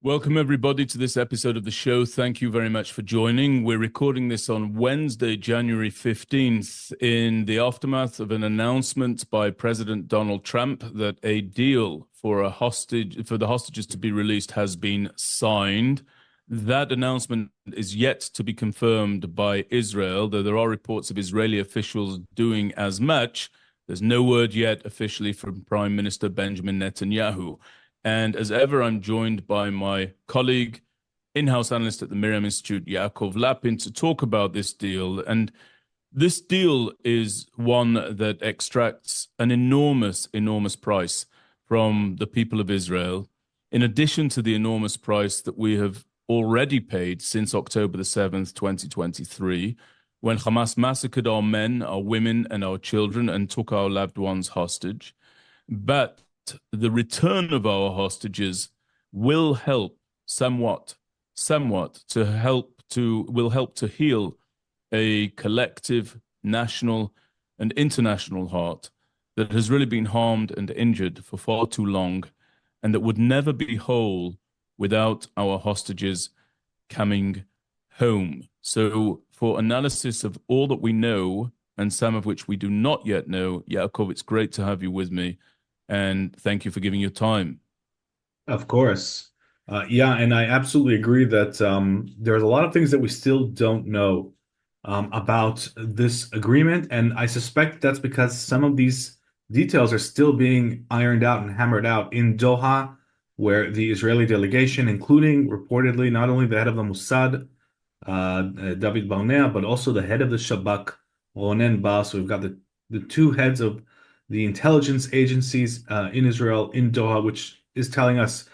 Welcome, everybody, to this episode of the show. Thank you very much for joining. We're recording this on Wednesday, January 15th, in the aftermath of an announcement by President Donald Trump that a deal for the hostages to be released has been signed. That announcement is yet to be confirmed by Israel, though there are reports of Israeli officials doing as much. There's no word yet officially from Prime Minister Benjamin Netanyahu. And as ever, I'm joined by my colleague, in-house analyst at the MirYam Institute, Yaakov Lappin, to talk about this deal. And this deal is one that extracts an enormous, enormous price from the people of Israel, in addition to the enormous price that we have already paid since October the 7th, 2023, when Hamas massacred our men, our women, and our children and took our loved ones hostage. But the return of our hostages will help somewhat will help to heal a collective national and international heart that has really been harmed and injured for far too long, and that would never be whole without our hostages coming home. So for analysis of all that we know, and some of which we do not yet know, Yaakov, it's great to have you with me. And thank you for giving your time. Of course. And I absolutely agree that there's a lot of things that we still don't know about this agreement. And I suspect that's because some of these details are still being ironed out and hammered out in Doha, where the Israeli delegation, including reportedly not only the head of the Mossad, David Barnea, but also the head of the Shabak, Ronen Bar. So we've got the two heads of the intelligence agencies in Israel, in Doha, which is telling us,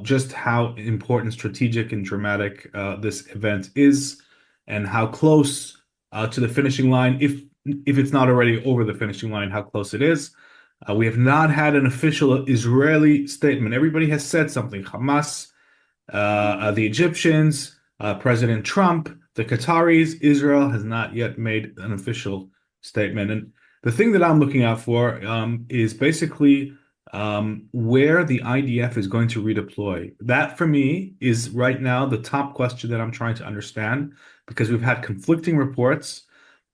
just how important, strategic, and dramatic this event is, and how close to the finishing line, if it's not already over the finishing line, how close it is. We have not had an official Israeli statement. Everybody has said something. Hamas, the Egyptians, President Trump, the Qataris. Israel has not yet made an official statement. And the thing that I'm looking out for is basically where the IDF is going to redeploy. That, for me, is right now the top question that I'm trying to understand, because we've had conflicting reports,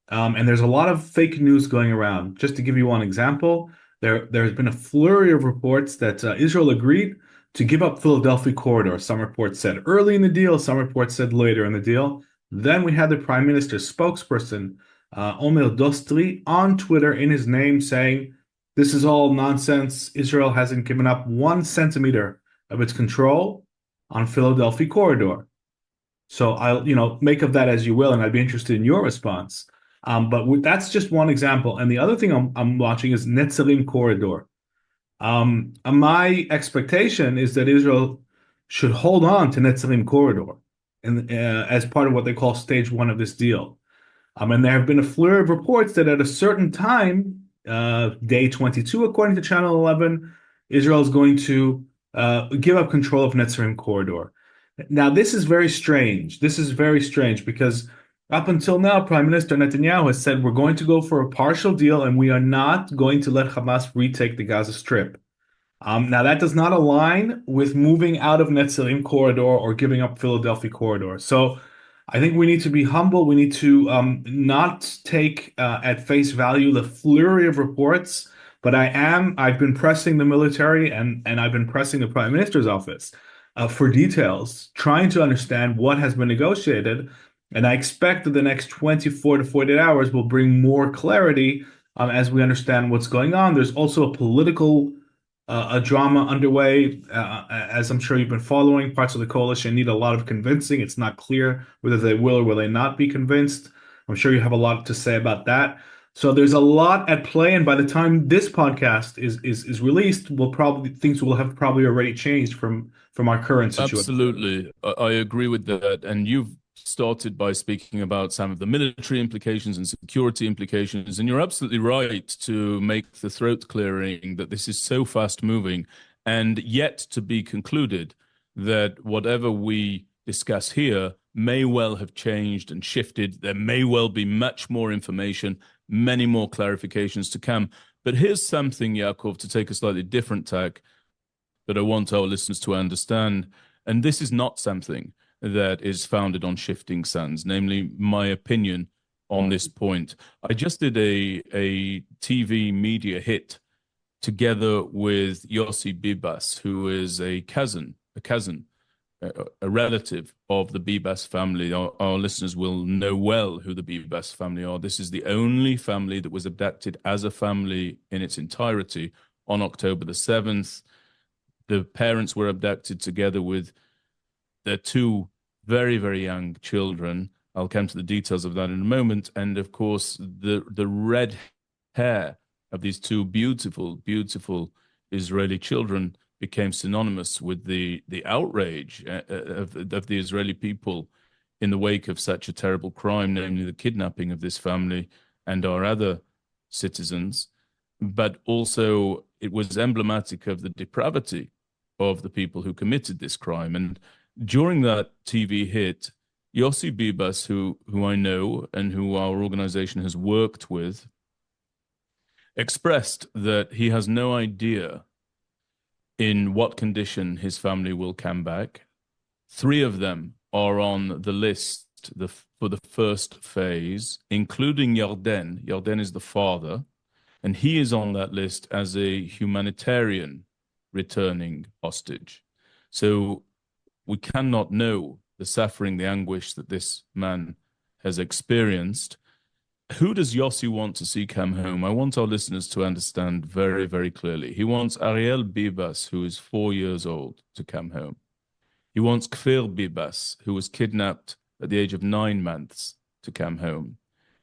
and there's a lot of fake news going around. Just to give you one example, there's been a flurry of reports that Israel agreed to give up Philadelphia corridor. Some reports said early in the deal, some reports said later in the deal. Then we had the Prime Minister's spokesperson, Omer Dostri, on Twitter in his name saying, this is all nonsense. Israel hasn't given up 1 centimeter of its control on Philadelphia corridor. So I'll, make of that as you will, and I'd be interested in your response. But that's just one example. And the other thing I'm watching is Netzarim corridor. My expectation is that Israel should hold on to Netzarim corridor and as part of what they call stage 1 of this deal. And there have been a flurry of reports that at a certain time, day 22, according to Channel 11, Israel is going to give up control of Netzarim corridor. Now, this is very strange. This is very strange because up until now, Prime Minister Netanyahu has said we're going to go for a partial deal and we are not going to let Hamas retake the Gaza Strip. Now, that does not align with moving out of Netzarim corridor or giving up Philadelphia corridor. So I think we need to be humble. We need to not take at face value the flurry of reports. But I've been pressing the military and I've been pressing the Prime Minister's office for details, trying to understand what has been negotiated. And I expect that the next 24 to 48 hours will bring more clarity as we understand what's going on. There's also a political drama underway, as I'm sure you've been following. Parts of the coalition need a lot of convincing. It's not clear whether they will or will they not be convinced. I'm sure you have a lot to say about that. So there's a lot at play, and by the time this podcast is released, things will have probably already changed from our current situation. Absolutely, I agree with that. And you've started by speaking about some of the military implications and security implications, and you're absolutely right to make the throat clearing that this is so fast moving and yet to be concluded, that whatever we discuss here may well have changed and shifted. There may well be much more information, many more clarifications to come. But here's something, Yaakov, to take a slightly different tack that I want our listeners to understand. And this is not something that is founded on shifting sands, namely my opinion on this point. I just did a TV media hit together with Yossi Bibas, who is a cousin, a relative of the Bibas family. Our listeners will know well who the Bibas family are. This is the only family that was abducted as a family in its entirety on October the 7th. The parents were abducted together with their two very, very young children. I'll come to the details of that in a moment. And of course, the red hair of these two beautiful, beautiful Israeli children became synonymous with the outrage of the Israeli people in the wake of such a terrible crime, namely the kidnapping of this family and our other citizens. But also, it was emblematic of the depravity of the people who committed this crime. And during that TV hit, Yossi Bibas, who I know and who our organization has worked with, expressed that he has no idea in what condition his family will come back. 3 of them are on the list for the first phase, including Yarden. Yarden is the father, and he is on that list as a humanitarian returning hostage. So we cannot know the suffering, the anguish that this man has experienced. Who does Yossi want to see come home? I want our listeners to understand very, very clearly. He wants Ariel Bibas, who is 4 years old, to come home. He wants Kfir Bibas, who was kidnapped at the age of 9 months, to come home.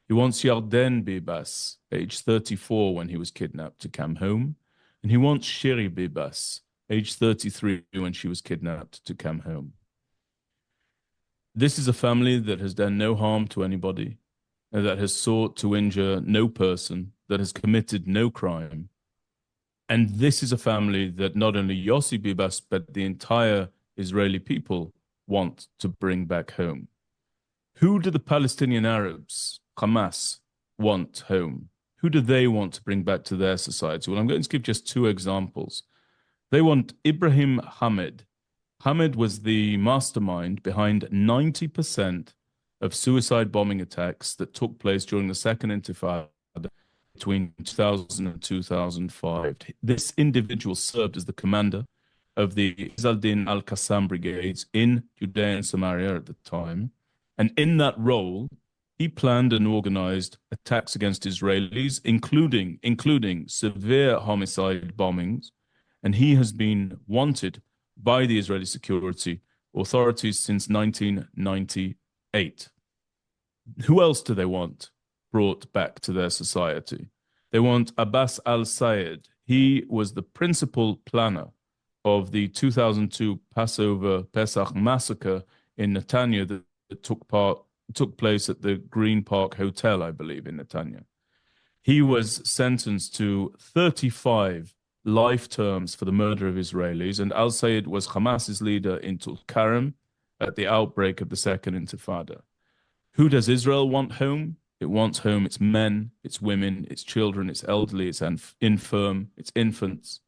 He wants Yarden Bibas, age 34 when he was kidnapped, to come home. And he wants Shiri Bibas, age 33 when she was kidnapped, to come home. This is a family that has done no harm to anybody, that has sought to injure no person, that has committed no crime. And this is a family that not only Yossi Bibas, but the entire Israeli people want to bring back home. Who do the Palestinian Arabs, Hamas, want home? Who do they want to bring back to their society? Well, I'm going to give just 2 examples. They want Ibrahim Hamid. Hamid was the mastermind behind 90% of suicide bombing attacks that took place during the Second Intifada between 2000 and 2005. This individual served as the commander of the Izz-al-Din al-Qassam brigades in Judea and Samaria at the time. And in that role, he planned and organized attacks against Israelis, including severe homicide bombings. And he has been wanted by the Israeli security authorities since 1998. Who else do they want brought back to their society? They want Abbas al-Sayed. He was the principal planner of the 2002 Pesach massacre in Netanya that took place at the Green Park Hotel, I believe, in Netanya. He was sentenced to 35 life terms for the murder of Israelis, and al-Sayed was Hamas's leader in Tulkarem at the outbreak of the Second Intifada. Who does Israel want home? It wants home its men, its women, its children, its elderly, its infirm, its infants.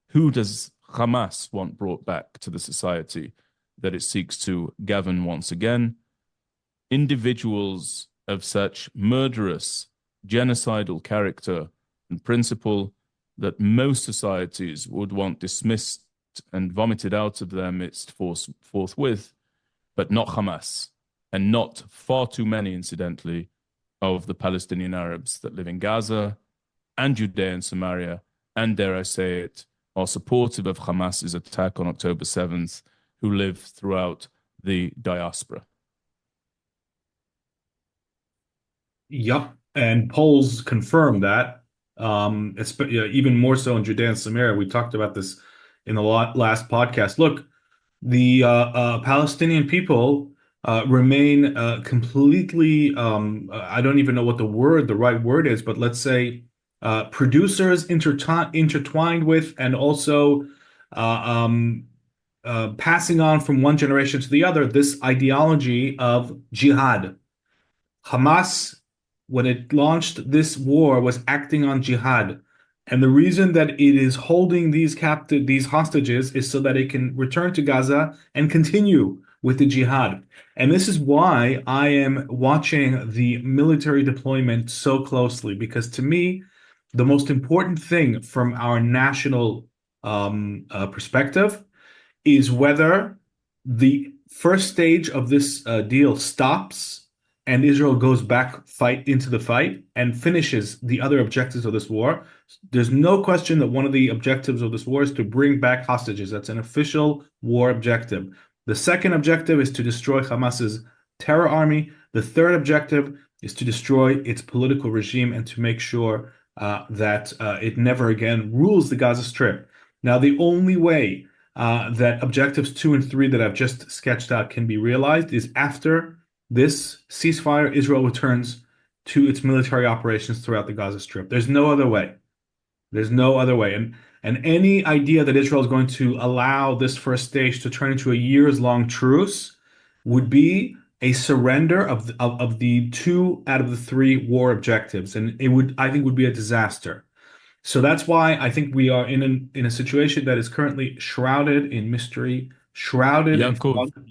Who does Hamas want brought back to the society that it seeks to govern once again? Individuals of such murderous, genocidal character and principle that most societies would want dismissed and vomited out of their midst forthwith, but not Hamas, and not far too many, incidentally, of the Palestinian Arabs that live in Gaza and Judea and Samaria, and dare I say it, are supportive of Hamas's attack on October 7th, who live throughout the diaspora. Yep, and polls confirm that. It's even more so in Judea and Samaria. We talked about this in the last podcast. Look, the Palestinian people remain completely, I don't even know what the right word is, but let's say producers intertwined with, and also passing on from one generation to the other, this ideology of jihad. Hamas, when it launched this war, was acting on jihad. And the reason that it is holding these hostages is so that it can return to Gaza and continue with the jihad. And this is why I am watching the military deployment so closely, because to me, the most important thing from our national perspective is whether the first stage of this deal stops and Israel goes back fight into the fight and finishes the other objectives of this war. There's no question that one of the objectives of this war is to bring back hostages. That's an official war objective. The second objective is to destroy Hamas's terror army. The third objective is to destroy its political regime and to make sure that it never again rules the Gaza Strip. Now, the only way that objectives 2 and 3 that I've just sketched out can be realized is after this ceasefire, Israel returns to its military operations throughout the Gaza Strip. There's no other way. There's no other way. And any idea that Israel is going to allow this first stage to turn into a years-long truce would be a surrender of the 2 out of the 3 war objectives. And it would, I think, would be a disaster. So that's why I think we are in a situation that is currently shrouded in mystery, shrouded in Yaakov, fog.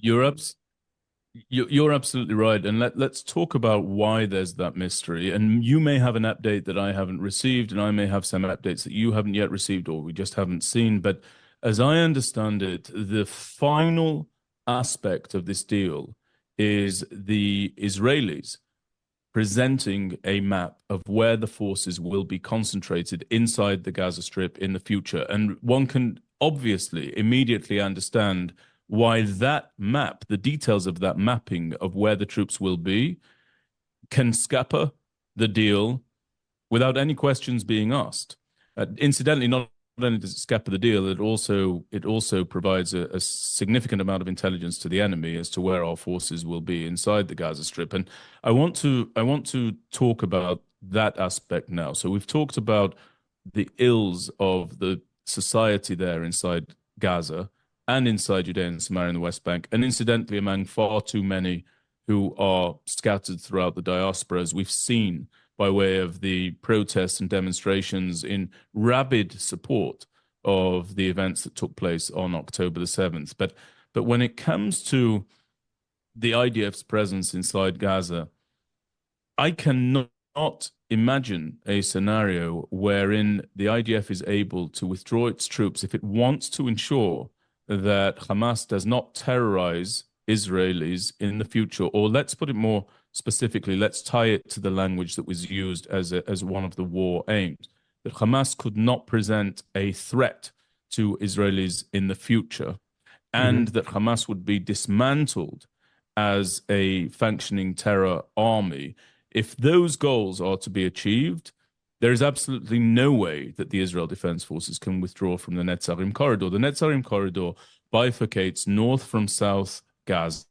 you're absolutely right. And let's talk about why there's that mystery. And you may have an update that I haven't received, and I may have some updates that you haven't yet received or we just haven't seen. But as I understand it, the final aspect of this deal is the Israelis presenting a map of where the forces will be concentrated inside the Gaza Strip in the future. And one can obviously immediately understand why that map, the details of that mapping of where the troops will be, can scupper the deal without any questions being asked. Incidentally, not only does it scupper the deal, it also provides a significant amount of intelligence to the enemy as to where our forces will be inside the Gaza Strip. And I want to talk about that aspect now. So we've talked about the ills of the society there inside Gaza and inside Judea and Samaria and the West Bank, and incidentally among far too many who are scattered throughout the diaspora, as we've seen by way of the protests and demonstrations in rabid support of the events that took place on October the 7th. But when it comes to the IDF's presence inside Gaza, I cannot imagine a scenario wherein the IDF is able to withdraw its troops if it wants to ensure that Hamas does not terrorize Israelis in the future. Or let's put it more specifically, let's tie it to the language that was used as one of the war aims, that Hamas could not present a threat to Israelis in the future, and that Hamas would be dismantled as a functioning terror army. If those goals are to be achieved, there is absolutely no way that the Israel Defense Forces can withdraw from the Netzarim corridor. The Netzarim corridor bifurcates north from south Gaza.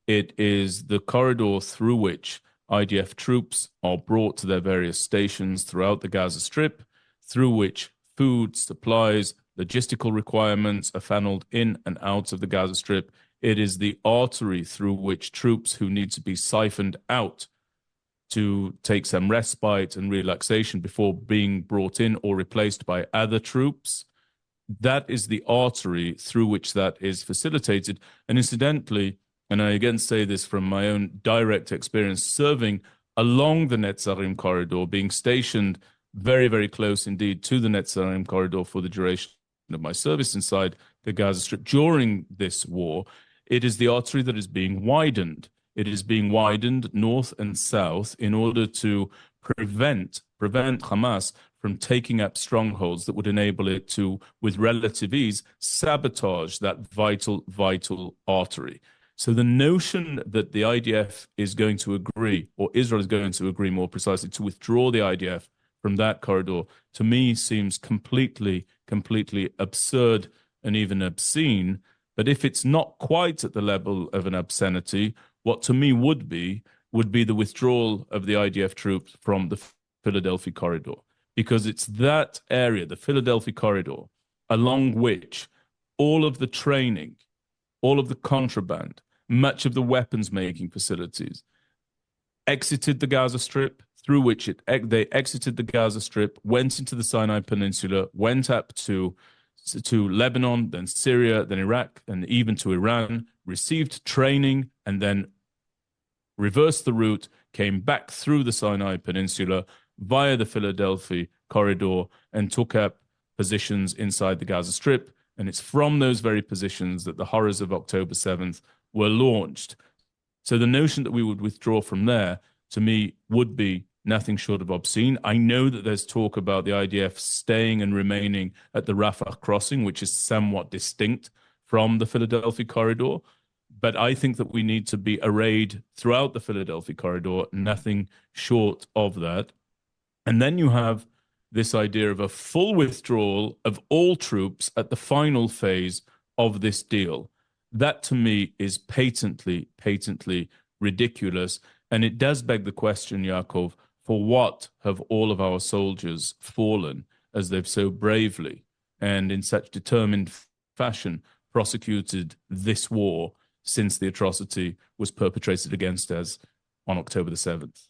It is the corridor through which IDF troops are brought to their various stations throughout the Gaza Strip, through which food, supplies, logistical requirements are funneled in and out of the Gaza Strip. It is the artery through which troops who need to be siphoned out to take some respite and relaxation before being brought in or replaced by other troops. That is the artery through which that is facilitated. And incidentally, and I again say this from my own direct experience, serving along the Netzarim corridor, being stationed very, very close indeed to the Netzarim corridor for the duration of my service inside the Gaza Strip during this war, it is the artery that is being widened. It is being widened north and south in order to prevent Hamas from taking up strongholds that would enable it to, with relative ease, sabotage that vital artery. So the notion that the IDF is going to agree, or Israel is going to agree more precisely, to withdraw the IDF from that corridor, to me seems completely absurd and even obscene. But if it's not quite at the level of an obscenity, what to me would be the withdrawal of the IDF troops from the Philadelphia corridor, because it's that area, the Philadelphia corridor, along which all of the training, all of the contraband, much of the weapons making facilities exited the Gaza Strip through which they exited the Gaza Strip, went into the Sinai Peninsula, went up to Lebanon, then Syria, then Iraq, and even to Iran, received training, and then reversed the route, came back through the Sinai Peninsula via the Philadelphia corridor, and took up positions inside the Gaza Strip. And it's from those very positions that the horrors of October 7th were launched. So the notion that we would withdraw from there, to me, would be nothing short of obscene. I know that there's talk about the IDF staying and remaining at the Rafah crossing, which is somewhat distinct from the Philadelphia corridor. But I think that we need to be arrayed throughout the Philadelphia corridor, nothing short of that. And then you have this idea of a full withdrawal of all troops at the final phase of this deal. That, to me, is patently ridiculous. And it does beg the question, Yaakov, for what have all of our soldiers fallen as they've so bravely and in such determined fashion prosecuted this war since the atrocity was perpetrated against us on October the 7th?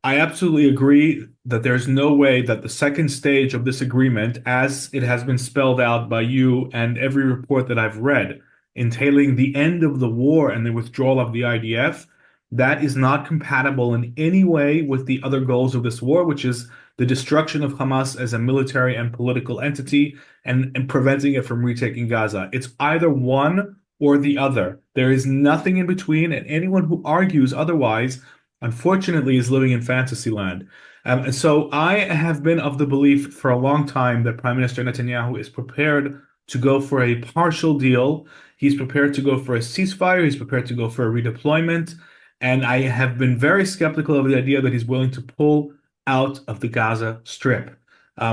I absolutely agree that there's no way that the second stage of this agreement, as it has been spelled out by you and every report that I've read, entailing the end of the war and the withdrawal of the IDF, that is not compatible in any way with the other goals of this war, which is the destruction of Hamas as a military and political entity and preventing it from retaking Gaza. It's either one or the other. There is nothing in between, and anyone who argues otherwise, unfortunately, is living in fantasy land. And so I have been of the belief for a long time that Prime Minister Netanyahu is prepared to go for a partial deal. He's prepared to go for a ceasefire. He's prepared to go for a redeployment. And I have been very skeptical of the idea that he's willing to pull out of the Gaza Strip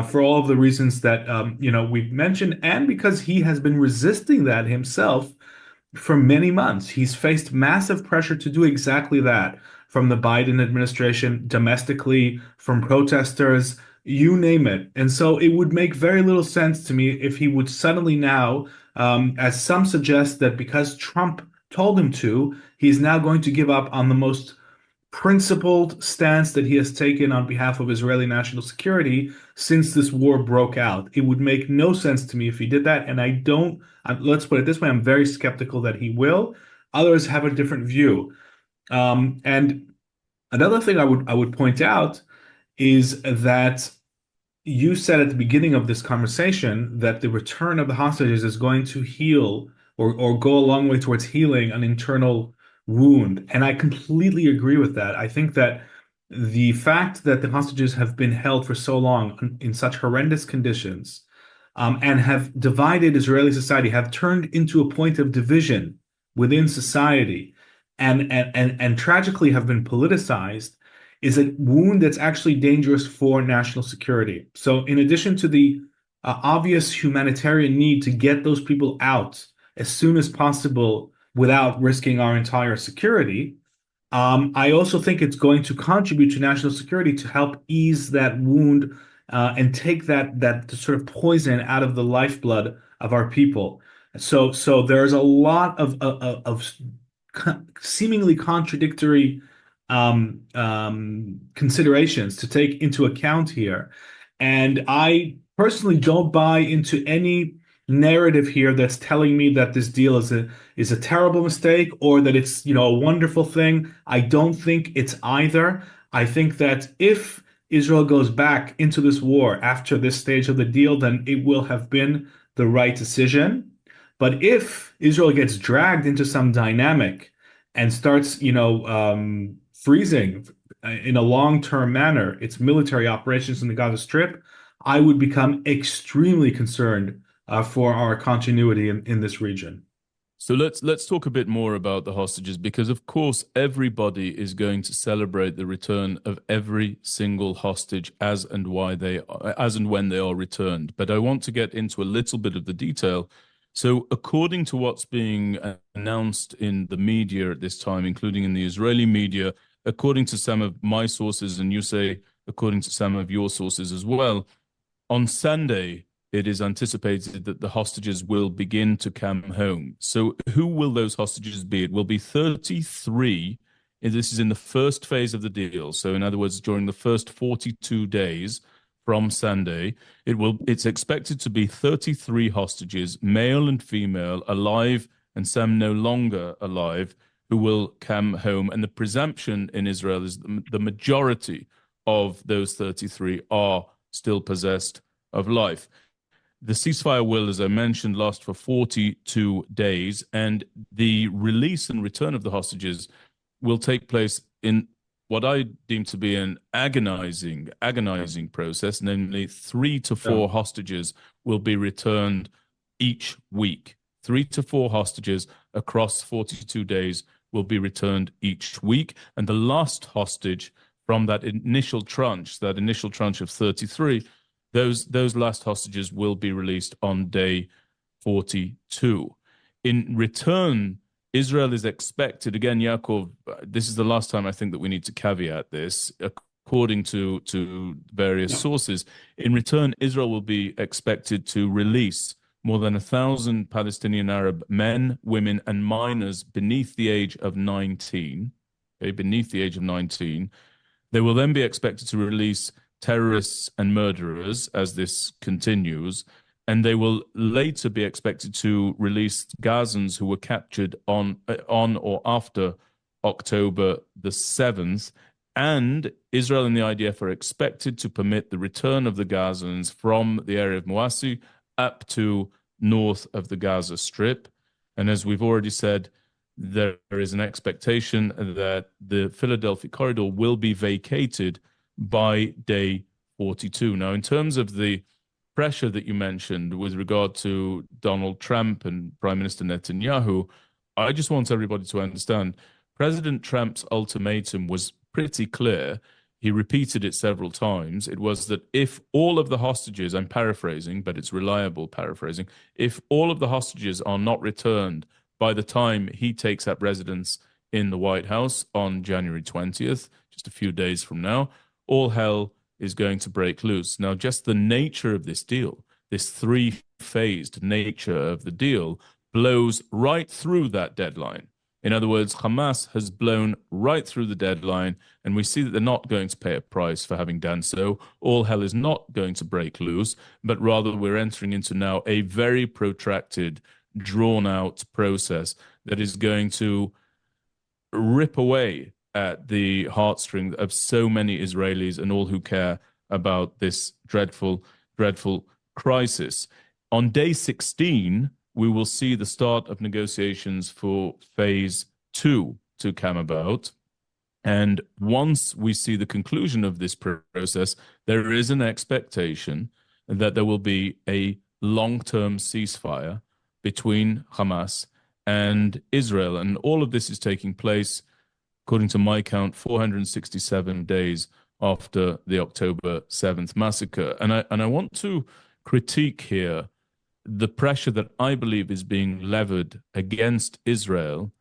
for all of the reasons that we've mentioned, and because he has been resisting that himself for many months. He's faced massive pressure to do exactly that from the Biden administration, domestically, from protesters, you name it. And so it would make very little sense to me if he would suddenly now, as some suggest that because Trump told him to, he's now going to give up on the most principled stance that he has taken on behalf of Israeli national security since this war broke out. It would make no sense to me if he did that, and let's put it this way, I'm very skeptical that he will. Others have a different view. And another thing I would point out is that you said at the beginning of this conversation that the return of the hostages is going to heal or go a long way towards healing an internal wound. And I completely agree with that. I think that the fact that the hostages have been held for so long in such horrendous conditions and have divided Israeli society, have turned into a point of division within society, and tragically have been politicized, is a wound that's actually dangerous for national security. So in addition to the obvious humanitarian need to get those people out as soon as possible without risking our entire security, I also think it's going to contribute to national security to help ease that wound and take that sort of poison out of the lifeblood of our people. So there's a lot of seemingly contradictory considerations to take into account here. And I personally don't buy into any narrative here that's telling me that this deal is a terrible mistake or that it's a wonderful thing. I don't think it's either. I think that if Israel goes back into this war after this stage of the deal, then it will have been the right decision. But if Israel gets dragged into some dynamic and starts freezing in a long-term manner its military operations in the Gaza Strip, I would become extremely concerned for our continuity in this region. So let's talk a bit more about the hostages, because of course everybody is going to celebrate the return of every single hostage as and when they are returned. But I want to get into a little bit of the detail. So according to what's being announced in the media at this time, including in the Israeli media, according to some of my sources, and you say according to some of your sources as well, on Sunday, it is anticipated that the hostages will begin to come home. So who will those hostages be? It will be 33 This is in the first phase of the deal. So in other words, during the first 42 days from Sunday, it's expected to be 33 hostages, male and female, alive and some no longer alive, who will come home. And the presumption in Israel is the majority of those 33 are still possessed of life. The ceasefire will, as I mentioned, last for 42 days, and the release and return of the hostages will take place in what I deem to be an agonizing process, namely 3 to 4 hostages will be returned each week. 3 to 4 hostages across 42 days will be returned each week. And the last hostage from that initial tranche of 33, those last hostages will be released on day 42. In return, Israel is expected, again, Yaakov, this is the last time I think that we need to caveat this, according to various sources. In return, Israel will be expected to release more than 1,000 Palestinian Arab men, women, and minors beneath the age of 19. Okay, beneath the age of 19. They will then be expected to release terrorists and murderers as this continues, and they will later be expected to release Gazans who were captured on or after October the 7th. And Israel and the IDF are expected to permit the return of the Gazans from the area of Mawasi up to north of the Gaza Strip. And as we've already said, there is an expectation that the Philadelphia corridor will be vacated by day 42. Now, in terms of the pressure that you mentioned with regard to Donald Trump and Prime Minister Netanyahu, I just want everybody to understand President Trump's ultimatum was pretty clear. He repeated it several times. It was that if all of the hostages, I'm paraphrasing, but it's reliable paraphrasing, if all of the hostages are not returned by the time he takes up residence in the White House on January 20th, just a few days from now, all hell is going to break loose. Now, just the nature of this deal, this three-phased nature of the deal, blows right through that deadline. In other words, Hamas has blown right through the deadline, and we see that they're not going to pay a price for having done so. All hell is not going to break loose, but rather we're entering into now a very protracted, drawn-out process that is going to rip away at the heartstrings of so many Israelis and all who care about this dreadful, dreadful crisis. On day 16, we will see the start of negotiations for phase 2 to come about. And once we see the conclusion of this process, there is an expectation that there will be a long-term ceasefire between Hamas and Israel. And all of this is taking place, according to my count, 467 days after the October 7th massacre. And I want to critique here the pressure that I believe is being levered against Israel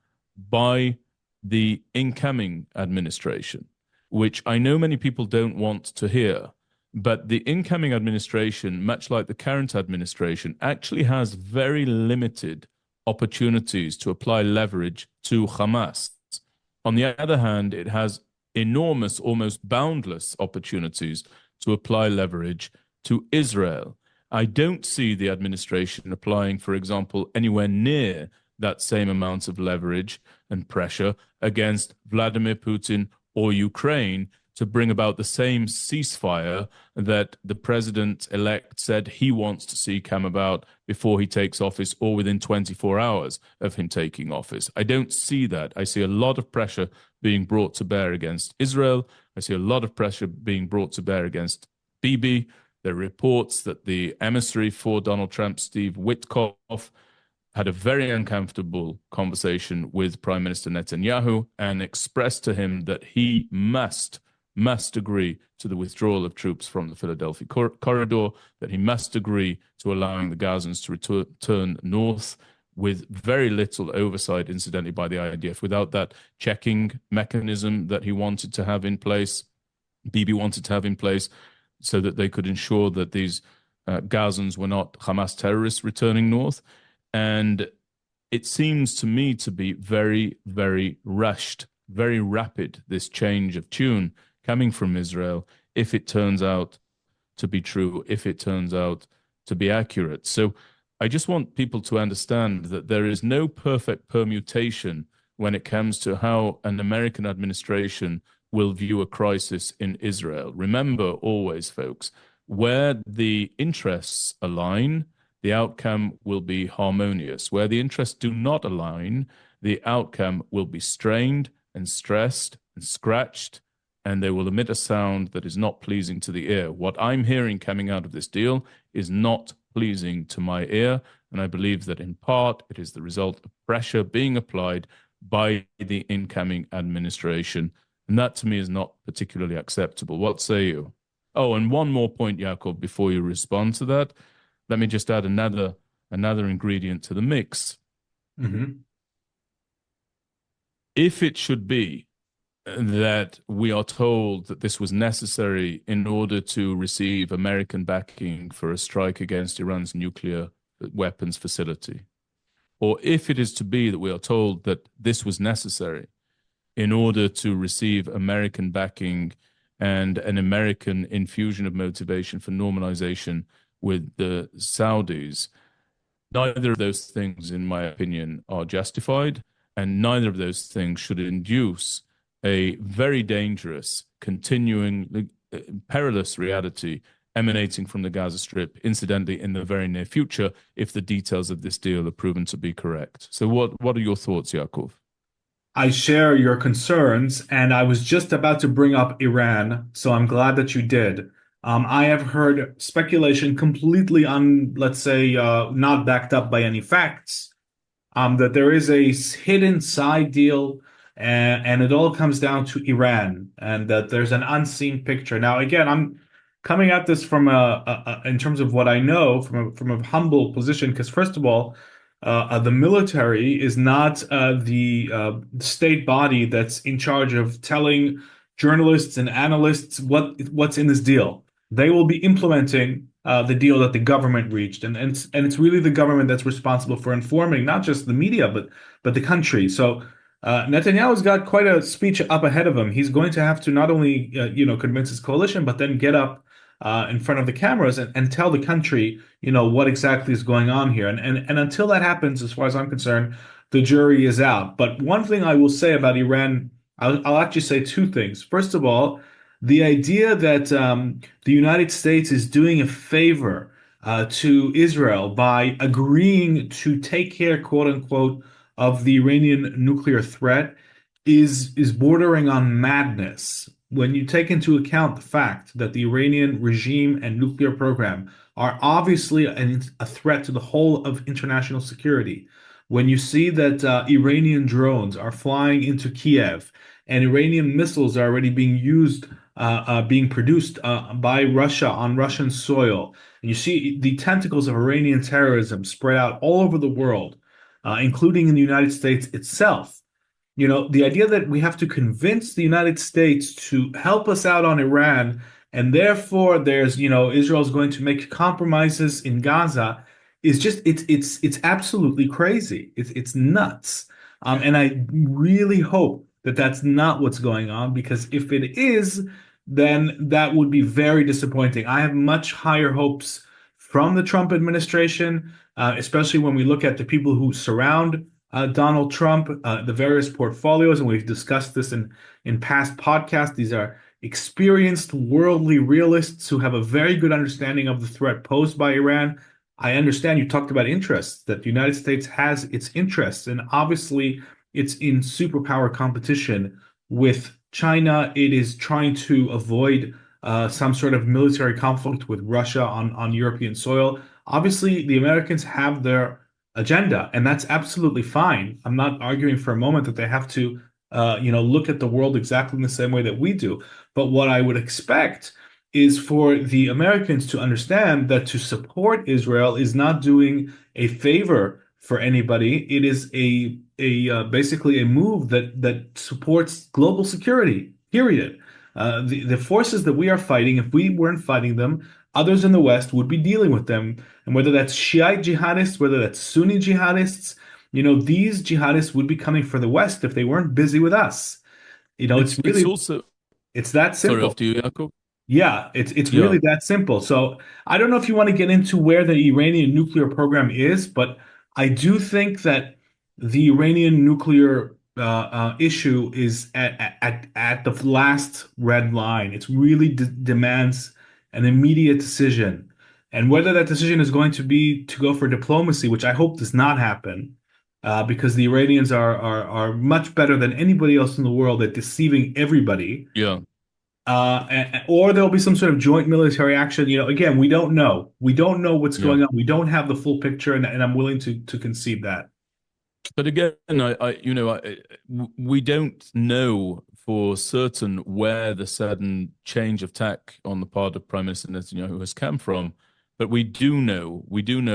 by the incoming administration, which I know many people don't want to hear. But the incoming administration, much like the current administration, actually has very limited opportunities to apply leverage to Hamas. On the other hand, it has enormous, almost boundless opportunities to apply leverage to Israel. I don't see the administration applying, for example, anywhere near that same amount of leverage and pressure against Vladimir Putin or Ukraine to bring about the same ceasefire that the president-elect said he wants to see come about before he takes office or within 24 hours of him taking office. I don't see that. I see a lot of pressure being brought to bear against Israel. I see a lot of pressure being brought to bear against Bibi. There are reports that the emissary for Donald Trump, Steve Witkoff, had a very uncomfortable conversation with Prime Minister Netanyahu and expressed to him that he must agree to the withdrawal of troops from the Philadelphia corridor, that he must agree to allowing the Gazans to return north with very little oversight, incidentally, by the IDF, without that checking mechanism that he wanted to have in place, Bibi wanted to have in place, so that they could ensure that these Gazans were not Hamas terrorists returning north. And it seems to me to be very, very rushed, very rapid, this change of tune coming from Israel, if it turns out to be true, if it turns out to be accurate. So I just want people to understand that there is no perfect permutation when it comes to how an American administration will view a crisis in Israel. Remember always, folks, where the interests align, the outcome will be harmonious. Where the interests do not align, the outcome will be strained and stressed and scratched, and they will emit a sound that is not pleasing to the ear. What I'm hearing coming out of this deal is not pleasing to my ear, and I believe that in part it is the result of pressure being applied by the incoming administration, and that to me is not particularly acceptable. What say you? Oh, and one more point, Yaakov, before you respond to that. Let me just add another ingredient to the mix. Mm-hmm. If it should be that we are told that this was necessary in order to receive American backing for a strike against Iran's nuclear weapons facility, or if it is to be that we are told that this was necessary in order to receive American backing and an American infusion of motivation for normalization with the Saudis, neither of those things, in my opinion, are justified, and neither of those things should induce a very dangerous, continuing, perilous reality emanating from the Gaza Strip, incidentally, in the very near future, if the details of this deal are proven to be correct. So what are your thoughts, Yaakov? I share your concerns, and I was just about to bring up Iran, so I'm glad that you did. I have heard speculation completely let's say, not backed up by any facts, that there is a hidden side deal, and it all comes down to Iran, and that there's an unseen picture. Now, again, I'm coming at this from in terms of what I know from a humble position, because first of all, the military is not the state body that's in charge of telling journalists and analysts what's in this deal. They will be implementing the deal that the government reached, and it's really the government that's responsible for informing not just the media but the country. So Netanyahu's got quite a speech up ahead of him. He's going to have to not only convince his coalition, but then get up in front of the cameras and tell the country what exactly is going on here. And until that happens, as far as I'm concerned, the jury is out. But one thing I will say about Iran, I'll actually say two things. First of all, the idea that the United States is doing a favor to Israel by agreeing to take care, quote unquote, of the Iranian nuclear threat is bordering on madness. When you take into account the fact that the Iranian regime and nuclear program are obviously a threat to the whole of international security, when you see that Iranian drones are flying into Kiev and Iranian missiles are already being produced by Russia on Russian soil, and you see the tentacles of Iranian terrorism spread out all over the world, including in the United States itself. The idea that we have to convince the United States to help us out on Iran, and therefore Israel's going to make compromises in Gaza is just it's absolutely crazy. It's nuts. And I really hope that that's not what's going on, because if it is, then that would be very disappointing. I have much higher hopes from the Trump administration, especially when we look at the people who surround Donald Trump, the various portfolios, and we've discussed this in past podcasts. These are experienced worldly realists who have a very good understanding of the threat posed by Iran. I understand you talked about interests, that the United States has its interests, and obviously it's in superpower competition with China. It is trying to avoid some sort of military conflict with Russia on European soil. Obviously, the Americans have their agenda, and that's absolutely fine. I'm not arguing for a moment that they have to, look at the world exactly in the same way that we do. But what I would expect is for the Americans to understand that to support Israel is not doing a favor for anybody. It is basically a move that supports global security. Period. The forces that we are fighting, if we weren't fighting them, others in the West would be dealing with them. And whether that's Shiite jihadists, whether that's Sunni jihadists, these jihadists would be coming for the West if they weren't busy with us. It's It's really also it's that sorry, simple. after you, Yaakov. Yeah, it's Yeah, really that simple. So I don't know if you want to get into where the Iranian nuclear program is, but I do think that the Iranian nuclear issue is at the last red line. It really demands an immediate decision, and whether that decision is going to be to go for diplomacy, which I hope does not happen, because the Iranians are much better than anybody else in the world at deceiving everybody, yeah. or there'll be some sort of joint military action. Again, we don't know. We don't know what's Yeah. going on. We don't have the full picture, and I'm willing to concede that. But again, we don't know for certain where the sudden change of tack on the part of Prime Minister Netanyahu has come from. But we do know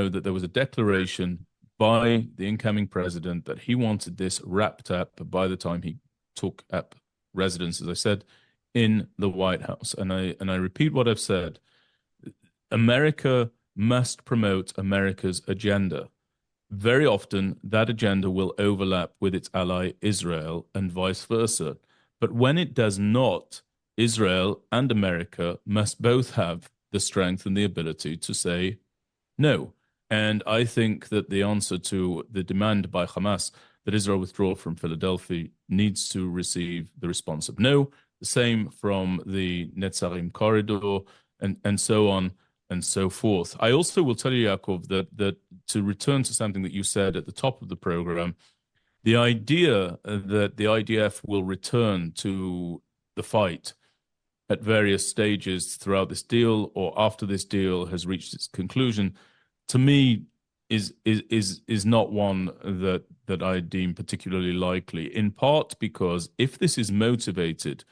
that there was a declaration by the incoming president that he wanted this wrapped up by the time he took up residence, as I said, in the White House. And I repeat what I've said. America must promote America's agenda. Very often, that agenda will overlap with its ally Israel and vice versa. But when it does not, Israel and America must both have the strength and the ability to say no. And I think that the answer to the demand by Hamas that Israel withdraw from Philadelphia needs to receive the response of no. The same from the Netzarim corridor and so on and so forth. I also will tell you, Yaakov, that to return to something that you said at the top of the program, the idea that the IDF will return to the fight at various stages throughout this deal or after this deal has reached its conclusion, to me is not one that I deem particularly likely. In part because if this is motivated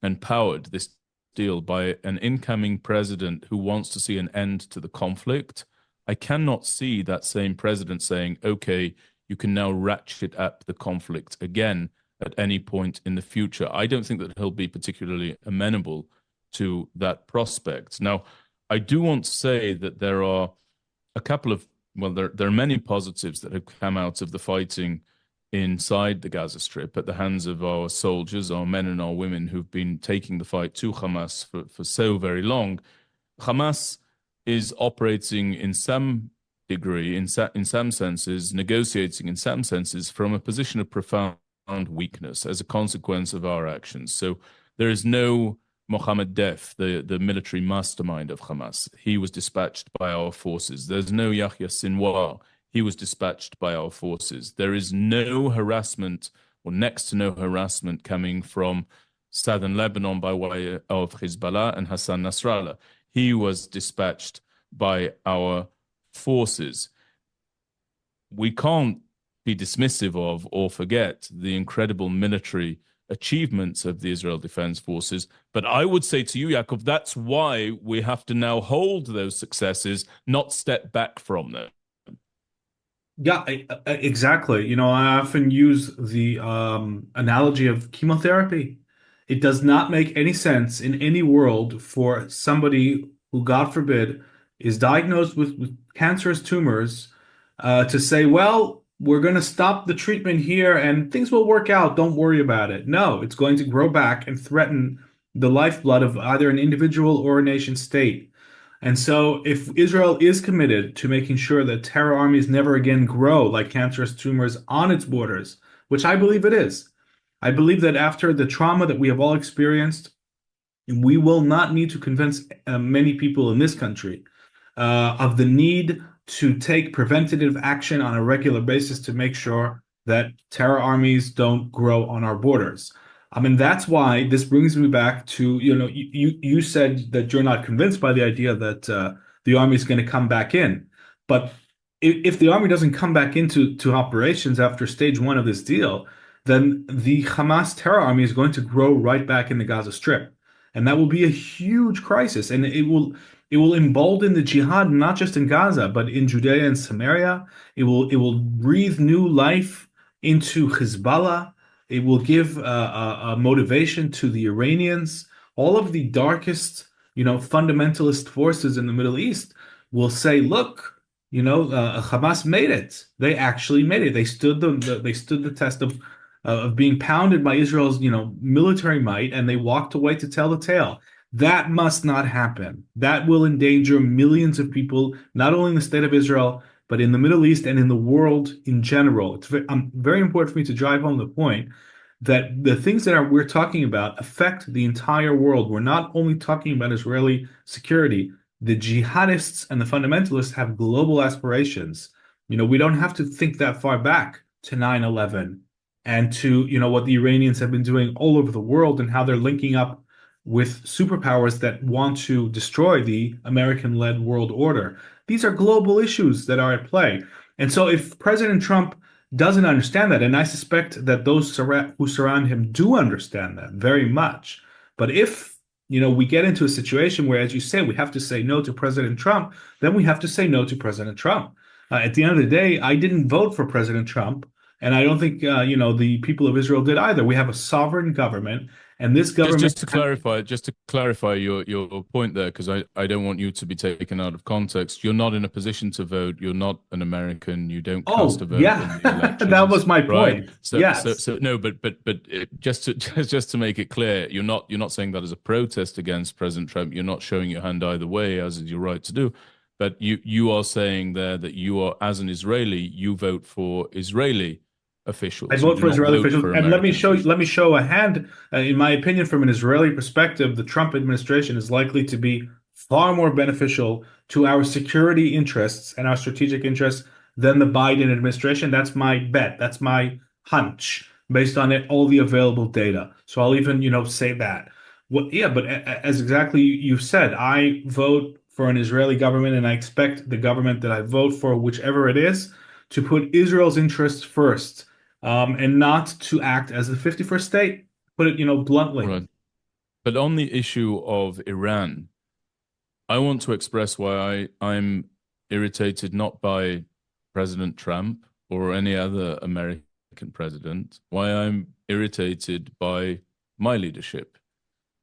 and powered, this deal, by an incoming president who wants to see an end to the conflict, I cannot see that same president saying, okay, you can now ratchet up the conflict again at any point in the future. I don't think that he'll be particularly amenable to that prospect. Now, I do want to say that there are a couple of, well, there are many positives that have come out of the fighting inside the Gaza Strip at the hands of our soldiers, our men and our women who've been taking the fight to Hamas for so very long. Hamas is operating in some degree, in some senses, negotiating in some senses from a position of profound weakness as a consequence of our actions. So there is no Mohammed Def, the military mastermind of Hamas. He was dispatched by our forces. There's no Yahya Sinwar. He was dispatched by our forces. There is no harassment or next to no harassment coming from southern Lebanon by way of Hezbollah and Hassan Nasrallah. He was dispatched by our forces. We can't be dismissive of or forget the incredible military achievements of the Israel Defense Forces. But I would say to you, Yaakov, that's why we have to now hold those successes, not step back from them. Yeah, exactly. I often use the analogy of chemotherapy. It does not make any sense in any world for somebody who, God forbid, is diagnosed with cancerous tumors to say, well, we're going to stop the treatment here and things will work out. Don't worry about it. No, it's going to grow back and threaten the lifeblood of either an individual or a nation state. And so, if Israel is committed to making sure that terror armies never again grow like cancerous tumors on its borders, which I believe it is, I believe that after the trauma that we have all experienced, we will not need to convince many people in this country of the need to take preventative action on a regular basis to make sure that terror armies don't grow on our borders. I mean, that's why this brings me back to, you said that you're not convinced by the idea that the army is going to come back in. But if the army doesn't come back into operations after stage one of this deal, then the Hamas terror army is going to grow right back in the Gaza Strip. And that will be a huge crisis. And it will embolden the jihad, not just in Gaza, but in Judea and Samaria. It will breathe new life into Hezbollah. It will give a motivation to the Iranians. All of the darkest, fundamentalist forces in the Middle East will say, "Look, Hamas made it. They actually made it. They stood the test of being pounded by Israel's, military might, and they walked away to tell the tale. That must not happen. That will endanger millions of people, not only in the state of Israel, but in the Middle East and in the world in general. It's very important for me to drive home the point that the things that we're talking about affect the entire world. We're not only talking about Israeli security. The jihadists and the fundamentalists have global aspirations. We don't have to think that far back to 9/11 and to, what the Iranians have been doing all over the world and how they're linking up with superpowers that want to destroy the American-led world order. These are global issues that are at play. And so if President Trump doesn't understand that, and I suspect that those who surround him do understand that very much. But if, we get into a situation where, as you say, we have to say no to President Trump, then we have to say no to President Trump. At the end of the day, I didn't vote for President Trump, and I don't think, the people of Israel did either. We have a sovereign government, and this government. Just to clarify your point there, because I don't want you to be taken out of context. You're not in a position to vote. You're not an American. You don't cast a vote yeah. in the elections. That was my right? point. So, Yes. so no, but just to make it clear, you're not saying that as a protest against President Trump. You're not showing your hand either way, as is your right to do. But you are saying there that you are, as an Israeli, you vote for Israeli officials. I vote for Israeli officials, and let me show a hand. In my opinion, from an Israeli perspective, the Trump administration is likely to be far more beneficial to our security interests and our strategic interests than the Biden administration. That's my bet. That's my hunch based on all the available data. So I'll even, say that. Yeah, but as exactly you've said, I vote for an Israeli government, and I expect the government that I vote for, whichever it is, to put Israel's interests first, and not to act as the 51st state. Put it, bluntly. Right. But on the issue of Iran, I want to express why I'm irritated not by President Trump or any other American president, why I'm irritated by my leadership.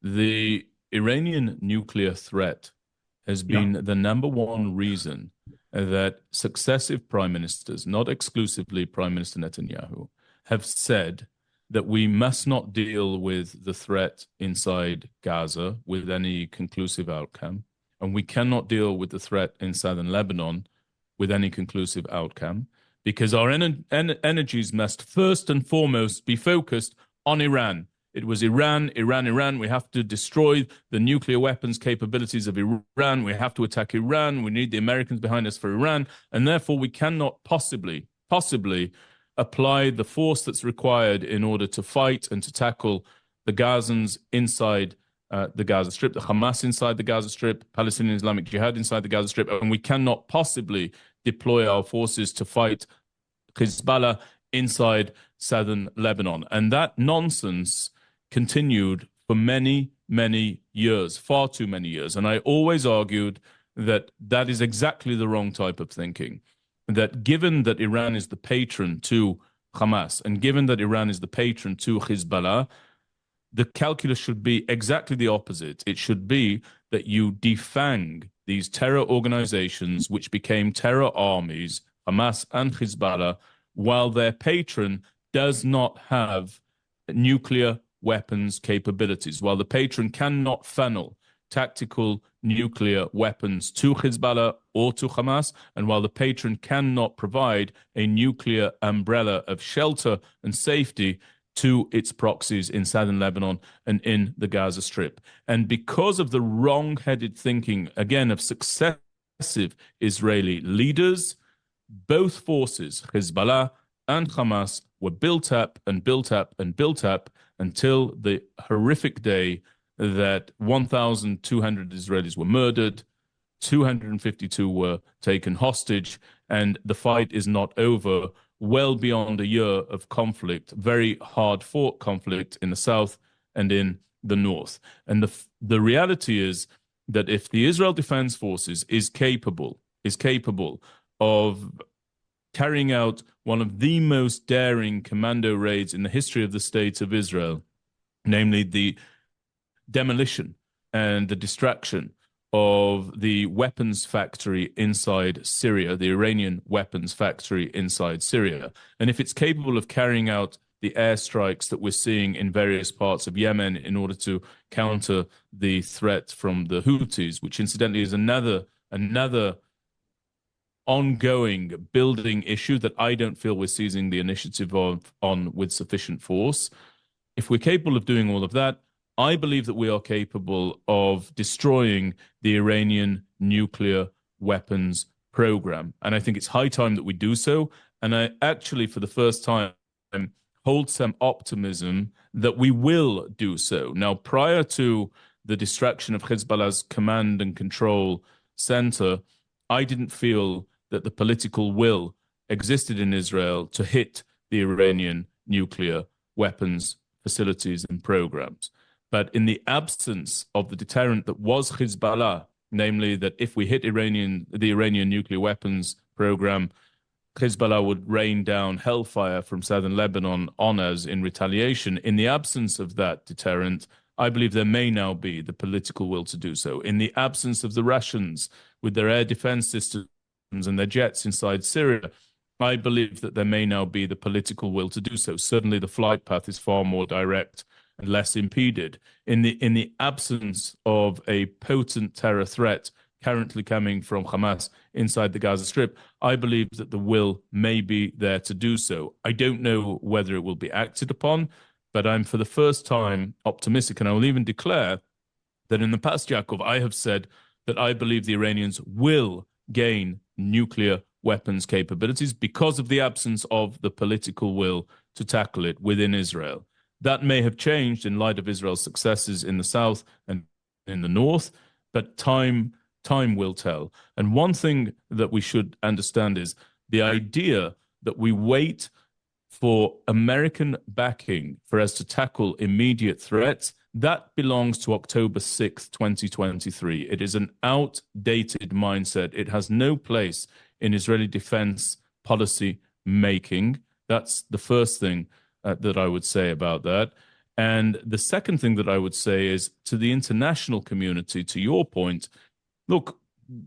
The Iranian nuclear threat has been the number one reason that successive prime ministers, not exclusively Prime Minister Netanyahu, have said that we must not deal with the threat inside Gaza with any conclusive outcome, and we cannot deal with the threat in southern Lebanon with any conclusive outcome, because our energies must first and foremost be focused on Iran. It was Iran, Iran, Iran. We have to destroy the nuclear weapons capabilities of Iran. We have to attack Iran. We need the Americans behind us for Iran. And therefore, we cannot possibly apply the force that's required in order to fight and to tackle the Gazans inside the Gaza Strip, the Hamas inside the Gaza Strip, Palestinian Islamic Jihad inside the Gaza Strip. And we cannot possibly deploy our forces to fight Hezbollah inside southern Lebanon. And that nonsense continued for many, many years, far too many years. And I always argued that that is exactly the wrong type of thinking. That given that Iran is the patron to Hamas, and given that Iran is the patron to Hezbollah, the calculus should be exactly the opposite. It should be that you defang these terror organizations, which became terror armies, Hamas and Hezbollah, while their patron does not have nuclear weapons capabilities, while the patron cannot funnel tactical nuclear weapons to Hezbollah or to Hamas, and while the patron cannot provide a nuclear umbrella of shelter and safety to its proxies in southern Lebanon and in the Gaza Strip. And because of the wrong-headed thinking, again, of successive Israeli leaders, both forces, Hezbollah and Hamas, were built up and built up and built up until the horrific day that 1,200 Israelis were murdered, 252 were taken hostage, and the fight is not over. Well beyond a year of conflict, very hard-fought conflict in the south and in the north. And the reality is that if the Israel Defense Forces is capable of carrying out one of the most daring commando raids in the history of the state of Israel, namely the demolition and the destruction of the weapons factory inside Syria, the Iranian weapons factory inside Syria. And if it's capable of carrying out the airstrikes that we're seeing in various parts of Yemen in order to counter the threat from the Houthis, which incidentally is another ongoing building issue that I don't feel we're seizing the initiative on with sufficient force. If we're capable of doing all of that, I believe that we are capable of destroying the Iranian nuclear weapons program. And I think it's high time that we do so. And I actually, for the first time, hold some optimism that we will do so. Now, prior to the distraction of Hezbollah's command and control center, I didn't feel that the political will existed in Israel to hit the Iranian nuclear weapons facilities and programs. But in the absence of the deterrent that was Hezbollah, namely that if we hit the Iranian nuclear weapons program, Hezbollah would rain down hellfire from southern Lebanon on us in retaliation. In the absence of that deterrent, I believe there may now be the political will to do so. In the absence of the Russians with their air defense systems and their jets inside Syria, I believe that there may now be the political will to do so. Certainly the flight path is far more direct and less impeded. In the absence of a potent terror threat currently coming from Hamas inside the Gaza Strip, I believe that the will may be there to do so. I don't know whether it will be acted upon, but I'm for the first time optimistic, and I will even declare that in the past, Yaakov, I have said that I believe the Iranians will gain nuclear weapons capabilities because of the absence of the political will to tackle it within Israel. That may have changed in light of Israel's successes in the south and in the north, but time will tell. And one thing that we should understand is the idea that we wait for American backing for us to tackle immediate threats, that belongs to October 6th, 2023. It is an outdated mindset. It has no place in Israeli defense policy making. That's the first thing that I would say about that. And the second thing that I would say is to the international community, to your point, look,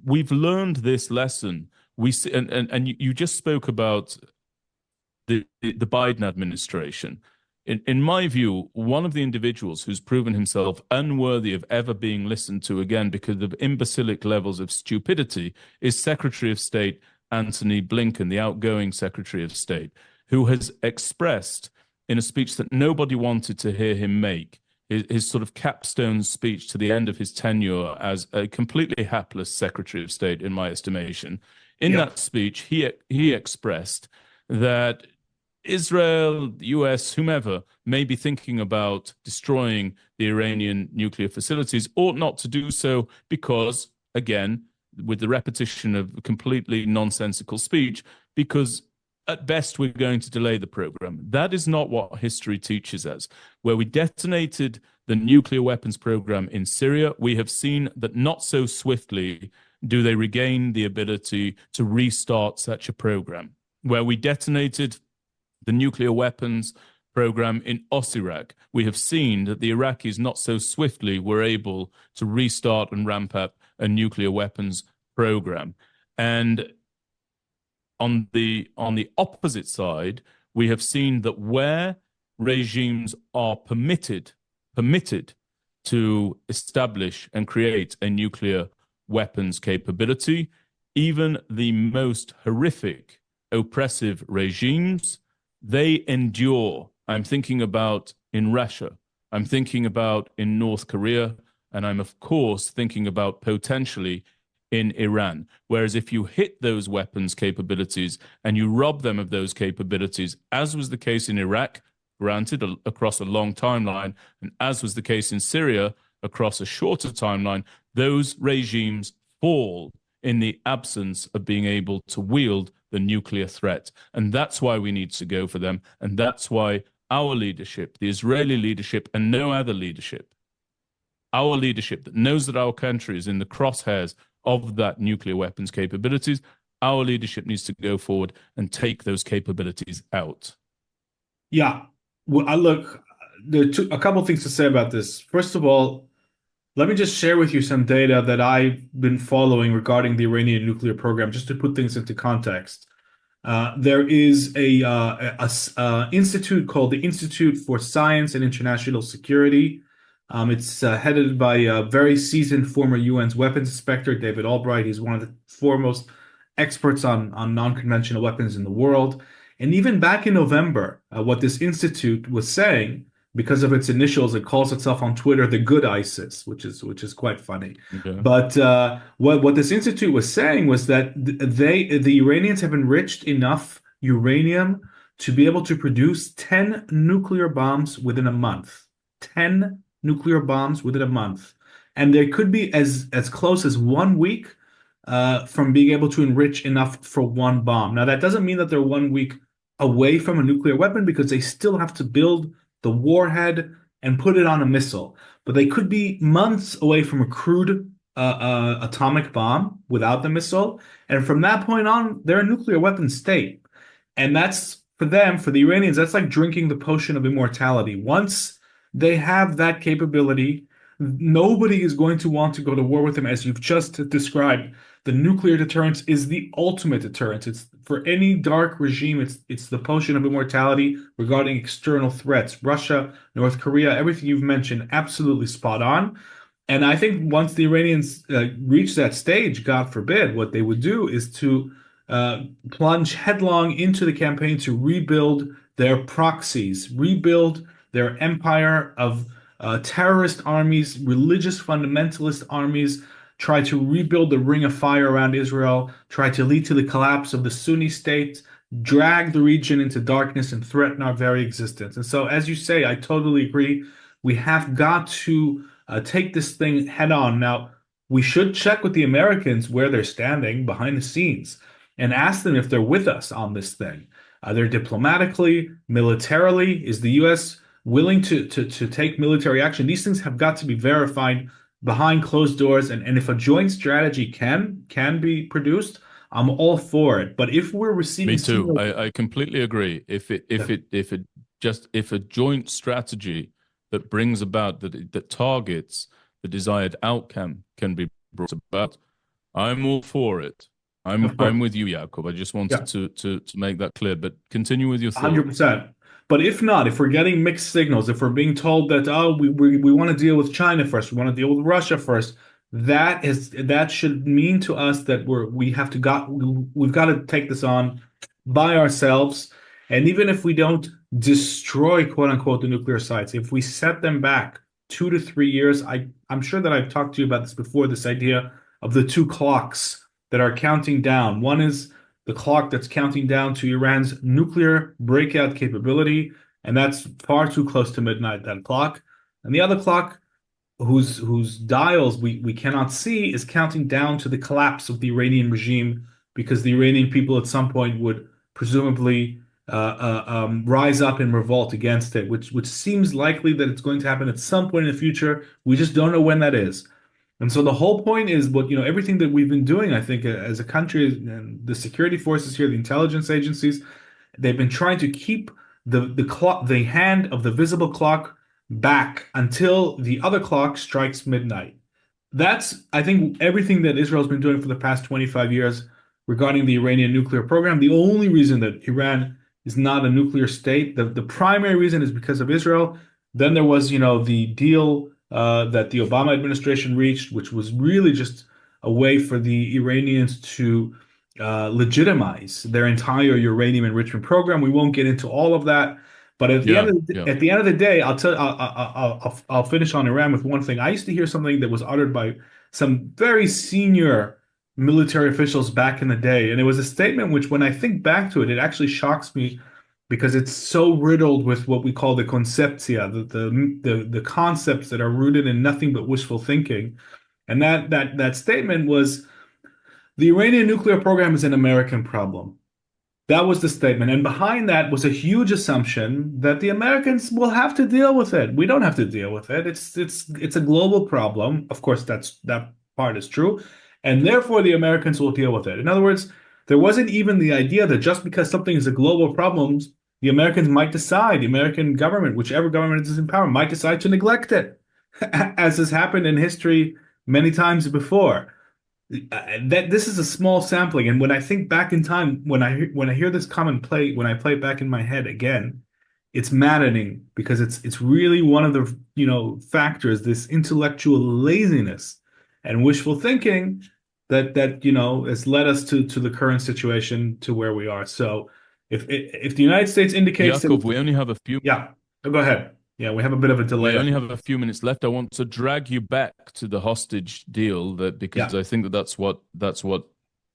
we've learned this lesson. We see, and you just spoke about the Biden administration. In my view, one of the individuals who's proven himself unworthy of ever being listened to again because of imbecilic levels of stupidity is Secretary of State Antony Blinken, the outgoing Secretary of State, who has expressed in a speech that nobody wanted to hear him make, his sort of capstone speech to the end of his tenure as a completely hapless Secretary of State, in my estimation. In that speech, he expressed that Israel, the US, whomever may be thinking about destroying the Iranian nuclear facilities ought not to do so because, again, with the repetition of completely nonsensical speech, because at best we're going to delay the program. That is not what history teaches us. Where we detonated the nuclear weapons program in Syria, we have seen that not so swiftly do they regain the ability to restart such a program. Where we detonated the nuclear weapons program in Iraq, we have seen that the Iraqis not so swiftly were able to restart and ramp up a nuclear weapons program. And on the opposite side, we have seen that where regimes are permitted to establish and create a nuclear weapons capability, even the most horrific, oppressive regimes, they endure. I'm thinking about in Russia, I'm thinking about in North Korea, and I'm of course thinking about potentially in Iran. Whereas if you hit those weapons capabilities and you rob them of those capabilities, as was the case in Iraq, granted across a long timeline, and as was the case in Syria across a shorter timeline, those regimes fall in the absence of being able to wield the nuclear threat. And that's why we need to go for them. And that's why our leadership, the Israeli leadership, and no other leadership, our leadership that knows that our country is in the crosshairs of that nuclear weapons capabilities, our leadership needs to go forward and take those capabilities out. Yeah. Well, look, there are a couple of things to say about this. First of all, let me just share with you some data that I've been following regarding the Iranian nuclear program, just to put things into context. There is a institute called the Institute for Science and International Security. It's headed by a very seasoned former UN's weapons inspector, David Albright. He's one of the foremost experts on non-conventional weapons in the world. And even back in November, what this institute was saying, because of its initials, it calls itself on Twitter the Good ISIS, which is quite funny. Okay. But what this institute was saying was that the Iranians have enriched enough uranium to be able to produce 10 nuclear bombs within a month. 10 nuclear bombs within a month. And they could be as close as 1 week from being able to enrich enough for one bomb. Now, that doesn't mean that they're 1 week away from a nuclear weapon because they still have to build the warhead and put it on a missile. But they could be months away from a crude atomic bomb without the missile. And from that point on, they're a nuclear weapon state. And that's for them, for the Iranians, that's like drinking the potion of immortality. Once they have that capability, nobody is going to want to go to war with them, as you've just described. The nuclear deterrence is the ultimate deterrence. It's for any dark regime, it's the potion of immortality regarding external threats. Russia, North Korea, everything you've mentioned, absolutely spot on. And I think once the Iranians reach that stage, God forbid, what they would do is to plunge headlong into the campaign to rebuild their proxies, rebuild their empire of terrorist armies, religious fundamentalist armies, try to rebuild the ring of fire around Israel, try to lead to the collapse of the Sunni state, drag the region into darkness and threaten our very existence. And so, as you say, I totally agree. We have got to take this thing head on. Now, we should check with the Americans where they're standing behind the scenes and ask them if they're with us on this thing. Either diplomatically, militarily, is the U.S. willing to take military action? These things have got to be verified behind closed doors, and if a joint strategy can be produced, I'm all for it. But if we're receiving Me too. signals, I completely agree. If a joint strategy that brings about that targets the desired outcome can be brought about, I'm all for it. of I'm course, with you, Yaakov. I just yeah, wanted to make that clear. But continue with your thought. 100%. But if not, if we're getting mixed signals, if we're being told that we want to deal with China first, we want to deal with Russia first, that should mean to us that we've got to take this on by ourselves. And even if we don't destroy quote unquote the nuclear sites, if we set them back 2 to 3 years, I'm sure that I've talked to you about this before, this idea of the two clocks that are counting down. One is the clock that's counting down to Iran's nuclear breakout capability, and that's far too close to midnight, that clock. And the other clock, whose dials we cannot see, is counting down to the collapse of the Iranian regime, because the Iranian people at some point would presumably rise up in revolt against it, which seems likely that it's going to happen at some point in the future. We just don't know when that is. And so the whole point is everything that we've been doing, I think, as a country, and the security forces here, the intelligence agencies, they've been trying to keep the clock, the hand of the visible clock back until the other clock strikes midnight. That's, I think, everything that Israel's been doing for the past 25 years regarding the Iranian nuclear program. The only reason that Iran is not a nuclear state, the primary reason is because of Israel. Then there was, the deal that the Obama administration reached, which was really just a way for the Iranians to legitimize their entire uranium enrichment program. We won't get into all of that, but at the Yeah, end of yeah. at the end of the day, I'll finish on Iran with one thing. I used to hear something that was uttered by some very senior military officials back in the day, and it was a statement which, when I think back to it, it actually shocks me because it's so riddled with what we call the conceptia, the concepts that are rooted in nothing but wishful thinking. And that statement was, the Iranian nuclear program is an American problem. That was the statement. And behind that was a huge assumption that the Americans will have to deal with it. We don't have to deal with it. It's a global problem. Of course, that part is true. And therefore the Americans will deal with it. In other words, there wasn't even the idea that just because something is a global problem, the Americans might decide, the American government, whichever government is in power, might decide to neglect it, as has happened in history many times before. that this is a small sampling, and when I think back in time, when I hear this comment play, when I play it back in my head again, it's maddening because it's really one of the factors, this intellectual laziness and wishful thinking that has led us to the current situation to where we are. So if the United States indicates that, Yaakov, we only have a few yeah, go ahead. Yeah, we have a bit of a we delay. only have a few minutes left. I want to drag you back to the hostage deal that because Yeah. I think that that's what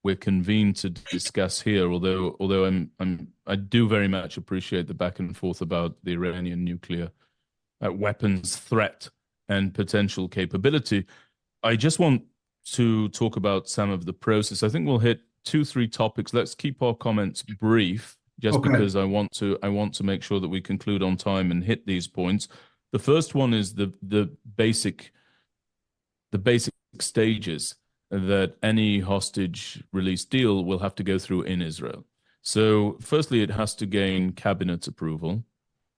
we're convened to discuss here. Although I do very much appreciate the back and forth about the Iranian nuclear weapons threat and potential capability. I just want to talk about some of the process. I think we'll hit two, three topics. Let's keep our comments brief, just Okay. because I want to make sure that we conclude on time and hit these points. The first one is the basic stages that any hostage release deal will have to go through in Israel. So, firstly, it has to gain cabinet approval.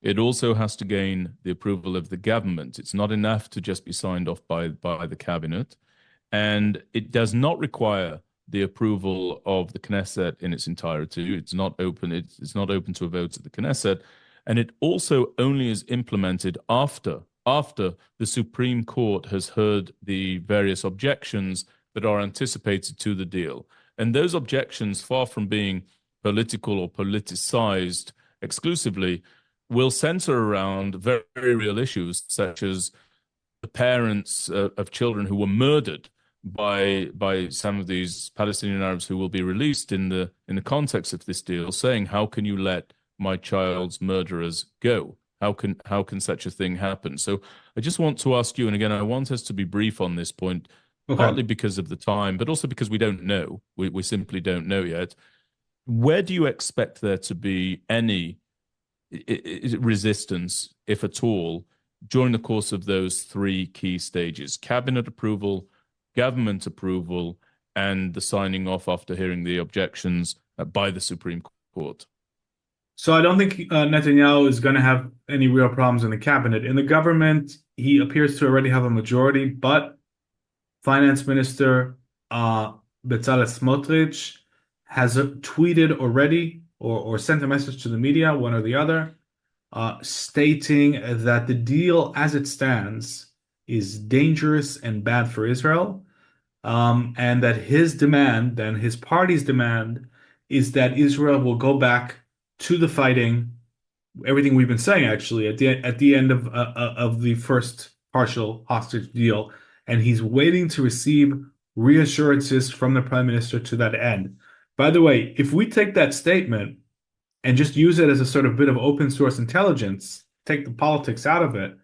It also has to gain the approval of the government. It's not enough to just be signed off by the cabinet. And it does not require the approval of the Knesset in its entirety. It's not open. It's not open to a vote at the Knesset, and it also only is implemented after the Supreme Court has heard the various objections that are anticipated to the deal. And those objections, far from being political or politicized exclusively, will center around very, very real issues such as the parents of children who were murdered by some of these Palestinian Arabs who will be released in the context of this deal, saying, "How can you let my child's murderers go? How can such a thing happen?" So I just want to ask you, and again, I want us to be brief on this point, Okay. partly because of the time, but also because we don't know. We simply don't know yet. Where do you expect there to be any resistance, if at all, during the course of those three key stages: cabinet approval, government approval, and the signing off after hearing the objections by the Supreme Court? So I don't think Netanyahu is going to have any real problems in the cabinet. In the government, he appears to already have a majority, but Finance Minister Bezalel Smotrich has tweeted already or sent a message to the media, one or the other, stating that the deal as it stands is dangerous and bad for Israel, and that his demand and his party's demand is that Israel will go back to the fighting, everything we've been saying actually at the end of the first partial hostage deal, and he's waiting to receive reassurances from the prime minister to that end. By the way, if we take that statement and just use it as a sort of bit of open source intelligence, take the politics out of it,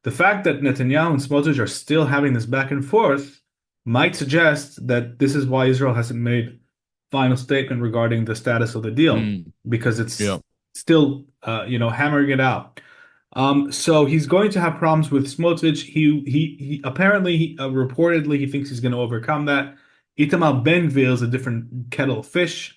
the fact that Netanyahu and Smotrich are still having this back and forth might suggest that this is why Israel hasn't made final statement regarding the status of the deal, Mm, because it's yeah. still hammering it out. So he's going to have problems with Smotrich. He apparently reportedly he thinks he's going to overcome that. Itamar Ben Gvir is a different kettle of fish.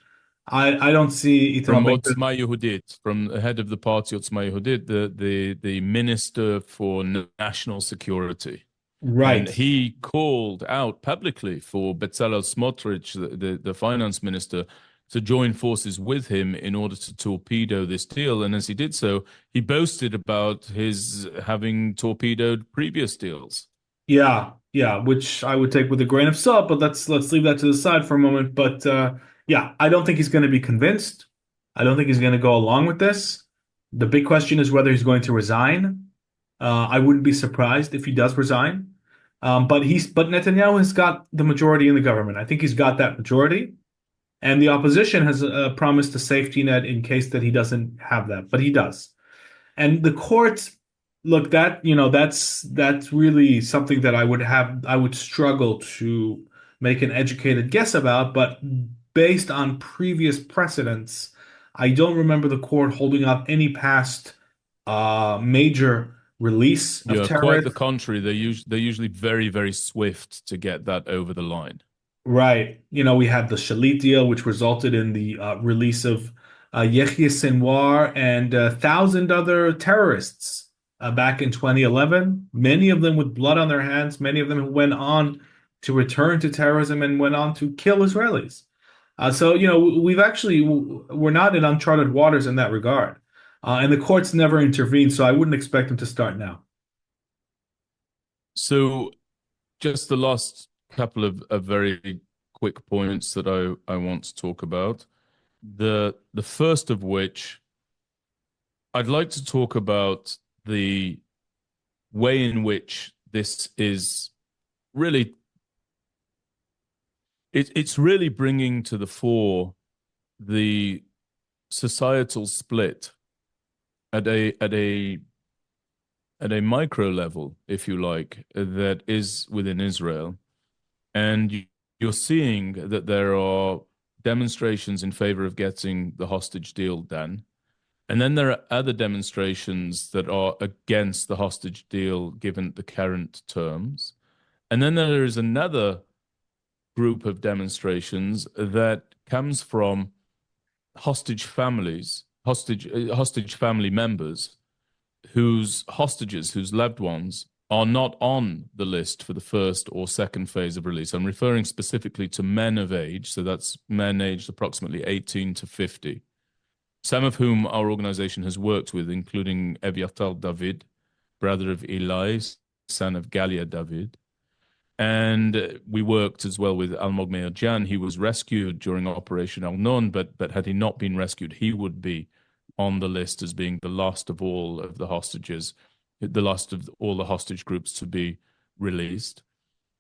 I don't see Itamar From Ben Gvir. Otzma Yehudit, from the head of the party Otzma Yehudit, the minister for national security. And Right. he called out publicly for Bezalel Smotrich, the finance minister, to join forces with him in order to torpedo this deal. And as he did so, he boasted about his having torpedoed previous deals. Yeah, yeah, which I would take with a grain of salt, but let's leave that to the side for a moment. But yeah, I don't think he's going to be convinced. I don't think he's going to go along with this. The big question is whether he's going to resign. I wouldn't be surprised if he does resign. But Netanyahu has got the majority in the government. I think he's got that majority, and the opposition has promised a safety net in case that he doesn't have that, but he does. And the courts, look, that's really something that I would struggle to make an educated guess about, but based on previous precedents, I don't remember the court holding up any past major release of Yeah, quite the terrorists. contrary. They're usually very, very swift to get that over the line. Right. We had the Shalit deal, which resulted in the release of Yehya Sinwar and 1,000 other terrorists back in 2011. Many of them with blood on their hands. Many of them who went on to return to terrorism and went on to kill Israelis. So, we're not in uncharted waters in that regard. And the courts never intervened, so I wouldn't expect them to start now. So just the last couple of very quick points that I want to talk about. The first of which I'd like to talk about the way in which this is really it's really bringing to the fore the societal split at a micro level, if you like, that is within Israel. And you're seeing that there are demonstrations in favor of getting the hostage deal done. And then there are other demonstrations that are against the hostage deal given the current terms. And then there is another group of demonstrations that comes from hostage families, hostage family members whose hostages, whose loved ones are not on the list for the first or second phase of release. I'm referring specifically to men of age, so that's men aged approximately 18 to 50, some of whom our organization has worked with, including Eviatar David, brother of Eli, son of Galia David. And we worked as well with Almog Meir Jan. He was rescued during Operation Al-Non, but had he not been rescued, he would be on the list as being the last of all of the hostages, the last of all the hostage groups to be released.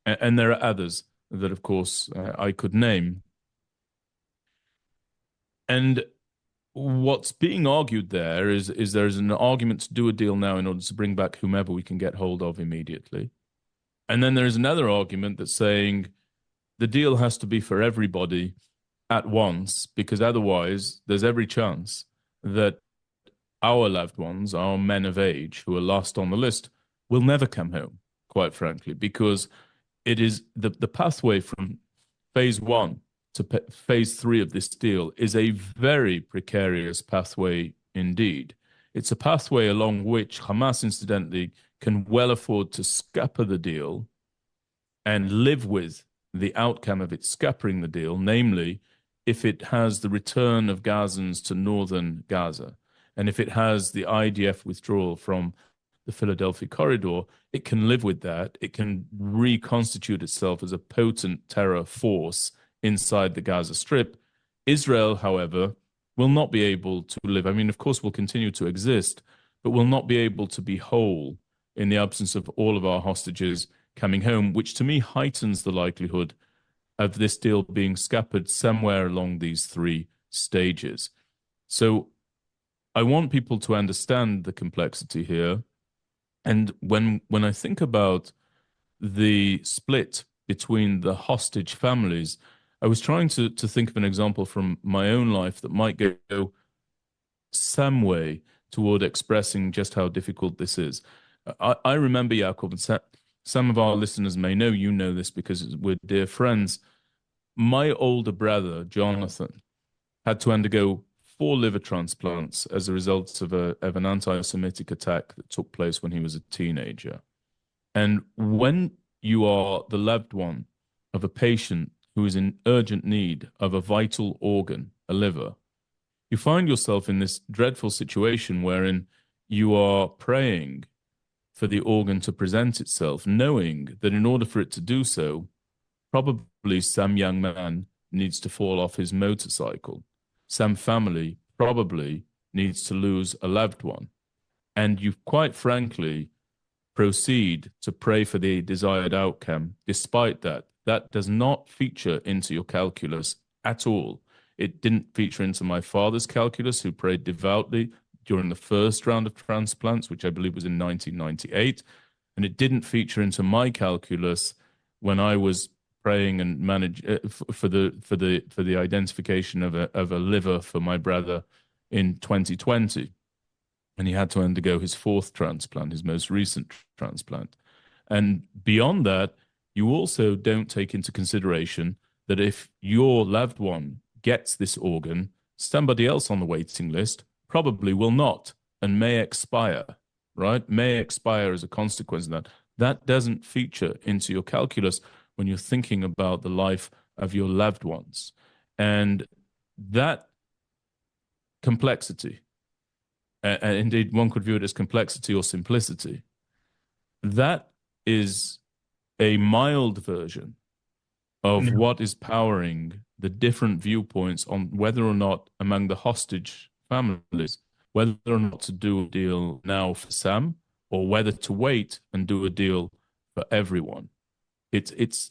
And there are others that, of course, I could name. And what's being argued there is there's an argument to do a deal now in order to bring back whomever we can get hold of immediately. And then there's another argument that's saying the deal has to be for everybody at once, because otherwise there's every chance that our loved ones, our men of age who are last on the list, will never come home, quite frankly, because it is the pathway from phase one to phase three of this deal is a very precarious pathway indeed. It's a pathway along which Hamas, incidentally, can well afford to scupper the deal and live with the outcome of it scuppering the deal, namely, if it has the return of Gazans to northern Gaza, and if it has the IDF withdrawal from the Philadelphia corridor, it can live with that. It can reconstitute itself as a potent terror force inside the Gaza Strip. Israel, however, will not be able to live. I mean, of course, will continue to exist, but will not be able to be whole in the absence of all of our hostages coming home, which to me heightens the likelihood of this deal being scuppered somewhere along these three stages. So I want people to understand the complexity here. And when I think about the split between the hostage families, I was trying to think of an example from my own life that might go some way toward expressing just how difficult this is. I remember, Yaakov, and some of our listeners may know, you know this because we're dear friends. My older brother, Jonathan, had to undergo 4 liver transplants as a result of an anti-Semitic attack that took place when he was a teenager. And when you are the loved one of a patient who is in urgent need of a vital organ, a liver, you find yourself in this dreadful situation wherein you are praying for the organ to present itself, knowing that in order for it to do so, probably some young man needs to fall off his motorcycle. Some family probably needs to lose a loved one. And you quite frankly proceed to pray for the desired outcome. Despite that, that does not feature into your calculus at all. It didn't feature into my father's calculus, who prayed devoutly during the first round of transplants, which I believe was in 1998. And it didn't feature into my calculus when I was praying and manage for the identification of a liver for my brother in 2020, and he had to undergo his 4th transplant, his most recent transplant. And beyond that, you also don't take into consideration that if your loved one gets this organ, somebody else on the waiting list probably will not and may expire, right? May expire as a consequence of that. That doesn't feature into your calculus, when you're thinking about the life of your loved ones. And that complexity, and indeed one could view it as complexity or simplicity, that is a mild version of No. what is powering the different viewpoints on whether or not among the hostage families, whether or not to do a deal now for Sam or whether to wait and do a deal for everyone.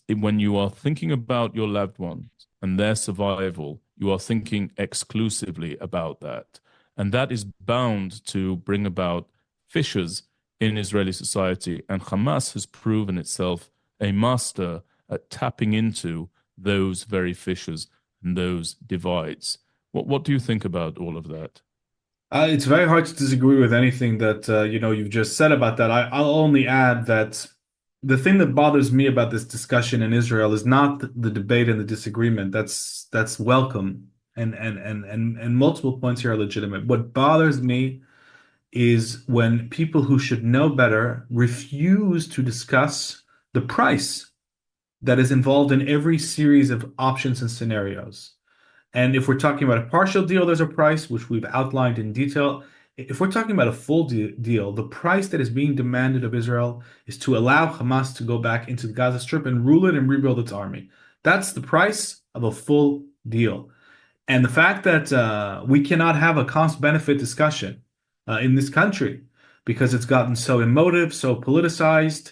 When you are thinking about your loved ones and their survival, you are thinking exclusively about that. And that is bound to bring about fissures in Israeli society. And Hamas has proven itself a master at tapping into those very fissures and those divides. What do you think about all of that? It's very hard to disagree with anything that you've just said about that. I'll only add that the thing that bothers me about this discussion in Israel is not the debate and the disagreement. That's welcome, and multiple points here are legitimate. What bothers me is when people who should know better refuse to discuss the price that is involved in every series of options and scenarios. And if we're talking about a partial deal, there's a price, which we've outlined in detail. If we're talking about a full deal, the price that is being demanded of Israel is to allow Hamas to go back into the Gaza Strip and rule it and rebuild its army. That's the price of a full deal. And the fact that we cannot have a cost-benefit discussion in this country because it's gotten so emotive, so politicized,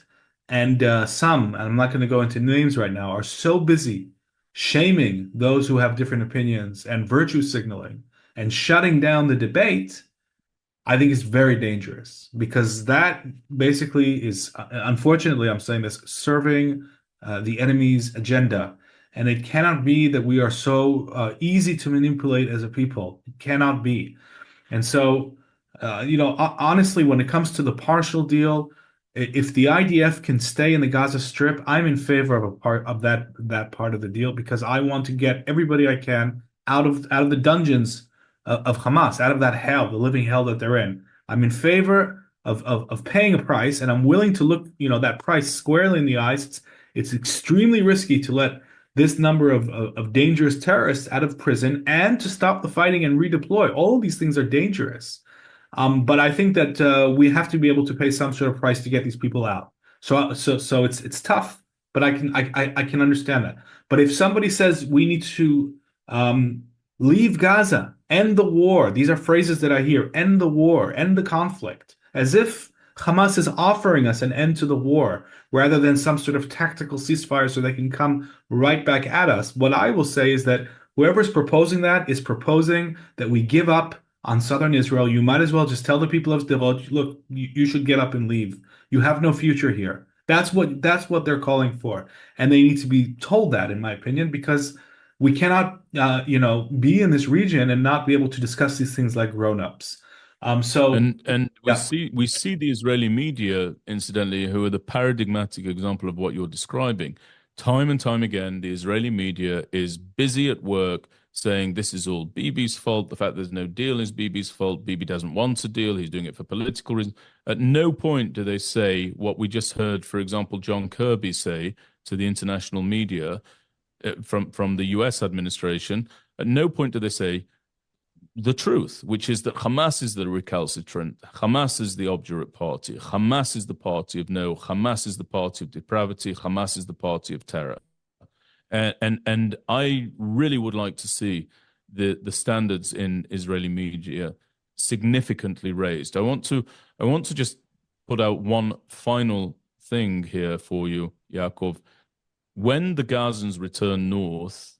and some, and I'm not going to go into names right now, are so busy shaming those who have different opinions and virtue signaling and shutting down the debate, I think is very dangerous because that basically is, unfortunately, I'm saying this, serving the enemy's agenda. And it cannot be that we are so easy to manipulate as a people. It cannot be. And so, honestly, when it comes to the partial deal, if the IDF can stay in the Gaza Strip, I'm in favor of a part of that part of the deal because I want to get everybody I can out of the dungeons of Hamas, out of that hell, the living hell that they're in. I'm in favor of paying a price, and I'm willing to look, that price squarely in the eyes. It's extremely risky to let this number of dangerous terrorists out of prison and to stop the fighting and redeploy. All of these things are dangerous. But I think that we have to be able to pay some sort of price to get these people out. So it's tough, but I can understand that. But if somebody says we need to leave Gaza, end the war, these are phrases that I hear, end the war, end the conflict, as if Hamas is offering us an end to the war rather than some sort of tactical ceasefire so they can come right back at us. What I will say is that whoever's proposing that is proposing that we give up on southern Israel. You might as well just tell the people of Sderot, look, you should get up and leave. You have no future here. That's what they're calling for, and they need to be told that, in my opinion, because we cannot, be in this region and not be able to discuss these things like grown-ups. And we Yeah. see the Israeli media, incidentally, who are the paradigmatic example of what you're describing. Time and time again, the Israeli media is busy at work saying this is all Bibi's fault. The fact there's no deal is Bibi's fault. Bibi doesn't want a deal. He's doing it for political reasons. At no point do they say what we just heard, for example, John Kirby say to the international media from the US administration. At no point do they say the truth, which is that Hamas is the recalcitrant, Hamas is the obdurate party, Hamas is the party of no, Hamas is the party of depravity, Hamas is the party of terror. And I really would like to see the standards in Israeli media significantly raised. I want to just put out one final thing here for you, Yaakov. When the Gazans return north,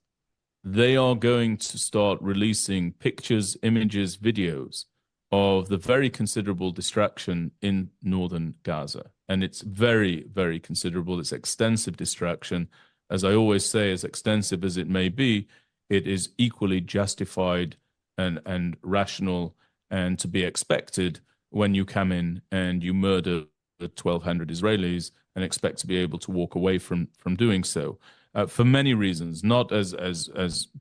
they are going to start releasing pictures, images, videos of the very considerable distraction in northern Gaza. And it's very, very considerable. It's extensive distraction. As I always say, as extensive as it may be, it is equally justified and rational and to be expected when you come in and you murder 1,200 Israelis and expect to be able to walk away from doing so. For many reasons, not as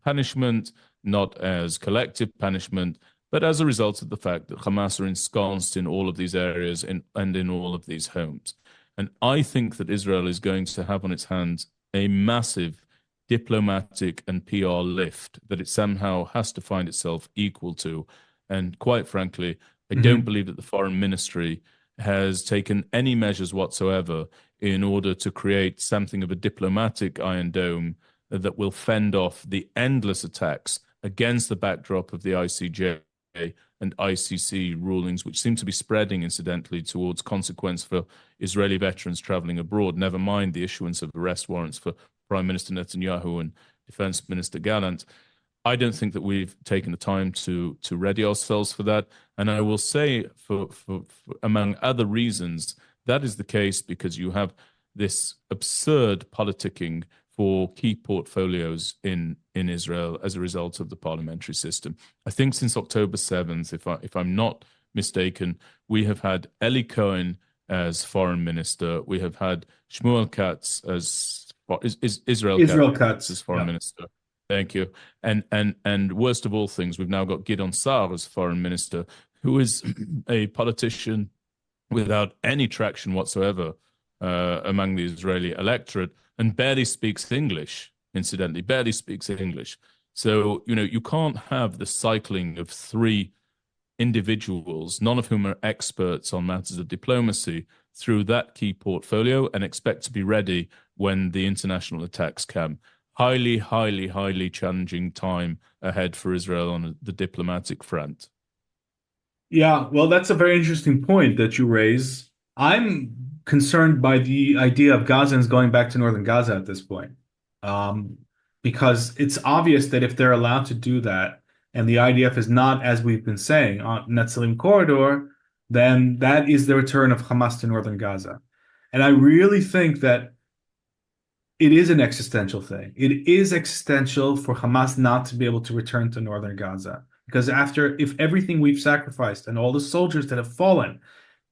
punishment, not as collective punishment, but as a result of the fact that Hamas are ensconced in all of these areas and in all of these homes. And I think that Israel is going to have on its hands a massive diplomatic and PR lift that it somehow has to find itself equal to. And quite frankly, I don't Hmm. believe that the foreign ministry has taken any measures whatsoever in order to create something of a diplomatic iron dome that will fend off the endless attacks against the backdrop of the ICJ and ICC rulings, which seem to be spreading, incidentally, towards consequence for Israeli veterans traveling abroad, never mind the issuance of arrest warrants for Prime Minister Netanyahu and Defense Minister Gallant. I don't think that we've taken the time to ready ourselves for that. And I will say, for among other reasons, that is the case because you have this absurd politicking for key portfolios in Israel as a result of the parliamentary system. I think since October 7th, if I'm not mistaken, we have had Eli Cohen as foreign minister. We have had Shmuel Katz as Israel Katz Israel cuts. as foreign Yeah. minister. Thank you. And worst of all things, we've now got Gideon Sa'ar as foreign minister, who is a politician without any traction whatsoever among the Israeli electorate and barely speaks English, incidentally, barely speaks English. So, you can't have the cycling of three individuals, none of whom are experts on matters of diplomacy, through that key portfolio and expect to be ready when the international attacks come. Highly, highly, highly challenging time ahead for Israel on the diplomatic front. Yeah, well, that's a very interesting point that you raise. I'm concerned by the idea of Gazans going back to northern Gaza at this point, um, because it's obvious that if they're allowed to do that, and the IDF is not, as we've been saying, on Netzarim corridor, then that is the return of Hamas to northern Gaza. And I really think that it is an existential thing. It is existential for Hamas not to be able to return to northern Gaza. Because if everything we've sacrificed and all the soldiers that have fallen,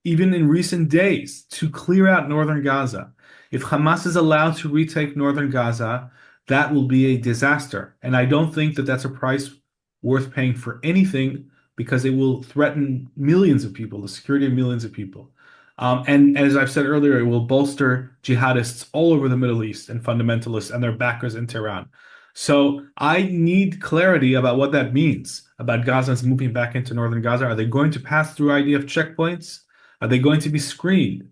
even in recent days, to clear out northern Gaza, if Hamas is allowed to retake northern Gaza, that will be a disaster. And I don't think that that's a price worth paying for anything because it will threaten millions of people, the security of millions of people. And as I've said earlier, it will bolster jihadists all over the Middle East and fundamentalists and their backers in Tehran. So I need clarity about what that means about Gazans moving back into northern Gaza. Are they going to pass through IDF checkpoints? Are they going to be screened?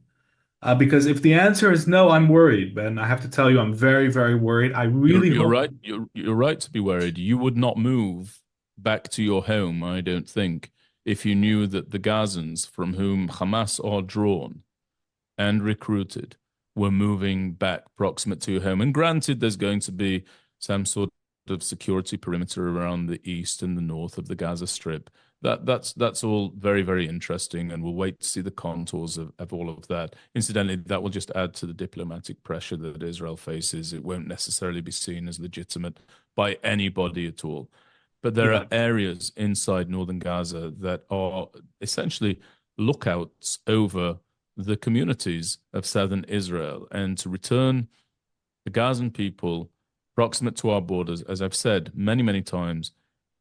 Because if the answer is no, I'm worried, Ben. I have to tell you, I'm very, very worried. I You're really you're hope. right. You're right to be worried. You would not move back to your home, I don't think, if you knew that the Gazans from whom Hamas are drawn and recruited were moving back proximate to your home. And granted, there's going to be some sort of security perimeter around the east and the north of the Gaza Strip. That's all very, very interesting, and we'll wait to see the contours of all of that. Incidentally, that will just add to the diplomatic pressure that Israel faces. It won't necessarily be seen as legitimate by anybody at all. But there Yeah, are areas inside northern Gaza that are essentially lookouts over the communities of southern Israel. And to return the Gazan people proximate to our borders, as I've said many, many times,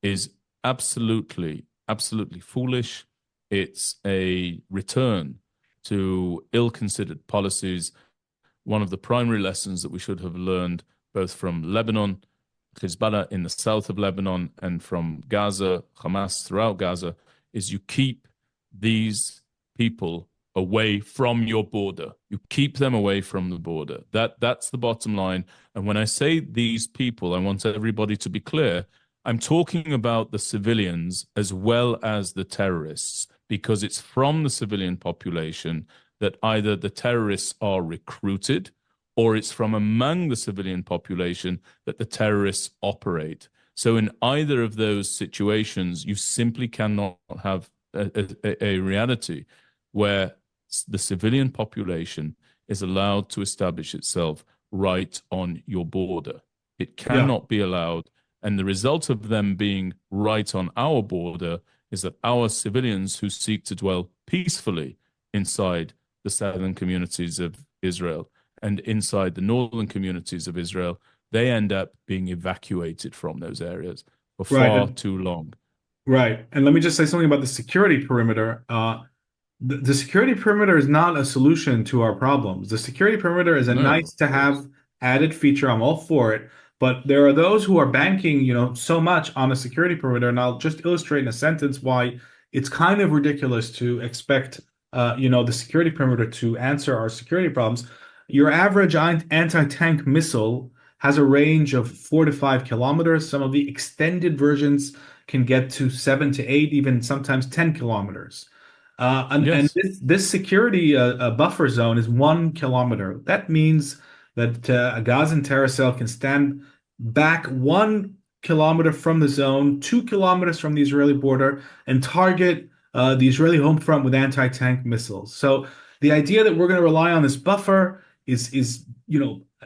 is absolutely, absolutely foolish. It's a return to ill-considered policies. One of the primary lessons that we should have learned both from Lebanon, Hezbollah in the south of Lebanon, and from Gaza, Hamas throughout Gaza, is you keep these people away from your border. You keep them away from the border. That's the bottom line. And when I say these people, I want everybody to be clear. I'm talking about the civilians as well as the terrorists, because it's from the civilian population that either the terrorists are recruited or it's from among the civilian population that the terrorists operate. So in either of those situations, you simply cannot have a reality where the civilian population is allowed to establish itself right on your border. It yeah, cannot be allowed. And the result of them being right on our border is that our civilians who seek to dwell peacefully inside the southern communities of Israel and inside the northern communities of Israel, they end up being evacuated from those areas for right. far too long. Right. And let me just say something about the security perimeter. The security perimeter is not a solution to our problems. The security perimeter is a No, nice of to course. have added feature. I'm all for it. But there are those who are banking, so much on a security perimeter. And I'll just illustrate in a sentence why it's kind of ridiculous to expect, the security perimeter to answer our security problems. Your average anti-tank missile has a range of 4 to 5 kilometers. Some of the extended versions can get to 7 to 8, even sometimes 10 kilometers. And Yes. this security buffer zone is 1 kilometer. That means that a Gazan terror cell can stand back 1 kilometer from the zone, 2 kilometers from the Israeli border, and target the Israeli home front with anti-tank missiles. So the idea that we're going to rely on this buffer is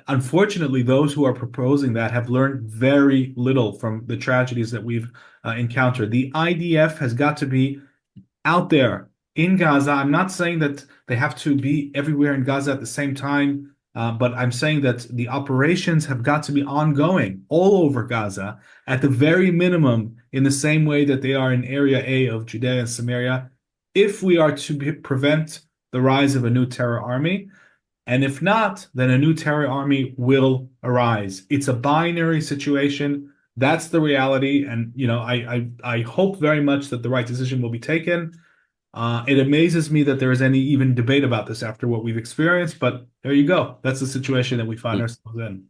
unfortunately, those who are proposing that have learned very little from the tragedies that we've encountered. The IDF has got to be out there in Gaza. I'm not saying that they have to be everywhere in Gaza at the same time, but I'm saying that the operations have got to be ongoing all over Gaza at the very minimum, in the same way that they are in Area A of Judea and Samaria, if we are to prevent the rise of a new terror army. And if not, then a new terror army will arise. It's a binary situation. That's the reality. And I hope very much that the right decision will be taken. It amazes me that there is any even debate about this after what we've experienced, but there you go. That's the situation that we find So, ourselves in.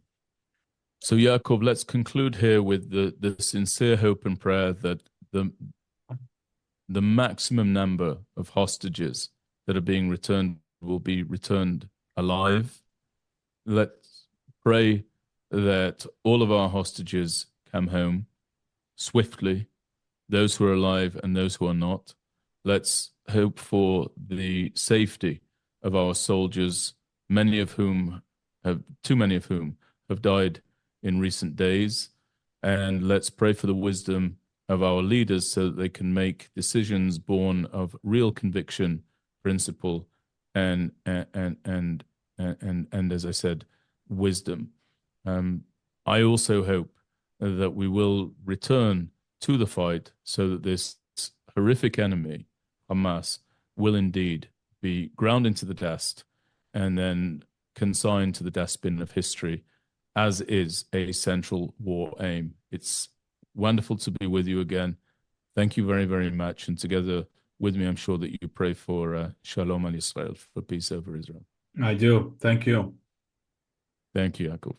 so Yaakov, let's conclude here with the sincere hope and prayer that the maximum number of hostages that are being returned will be returned alive. Let's pray that all of our hostages come home swiftly, those who are alive and those who are not. Let's hope for the safety of our soldiers, too many of whom have died in recent days. And let's pray for the wisdom of our leaders so that they can make decisions born of real conviction, principle, and as I said, wisdom. I also hope that we will return to the fight so that this horrific enemy, Hamas, will indeed be ground into the dust and then consigned to the dustbin of history, as is a central war aim. It's wonderful to be with you again. Thank you very, very much. And together with me, I'm sure that you pray for Shalom al Israel, for peace over Israel. I do. Thank you. Thank you, Yaakov.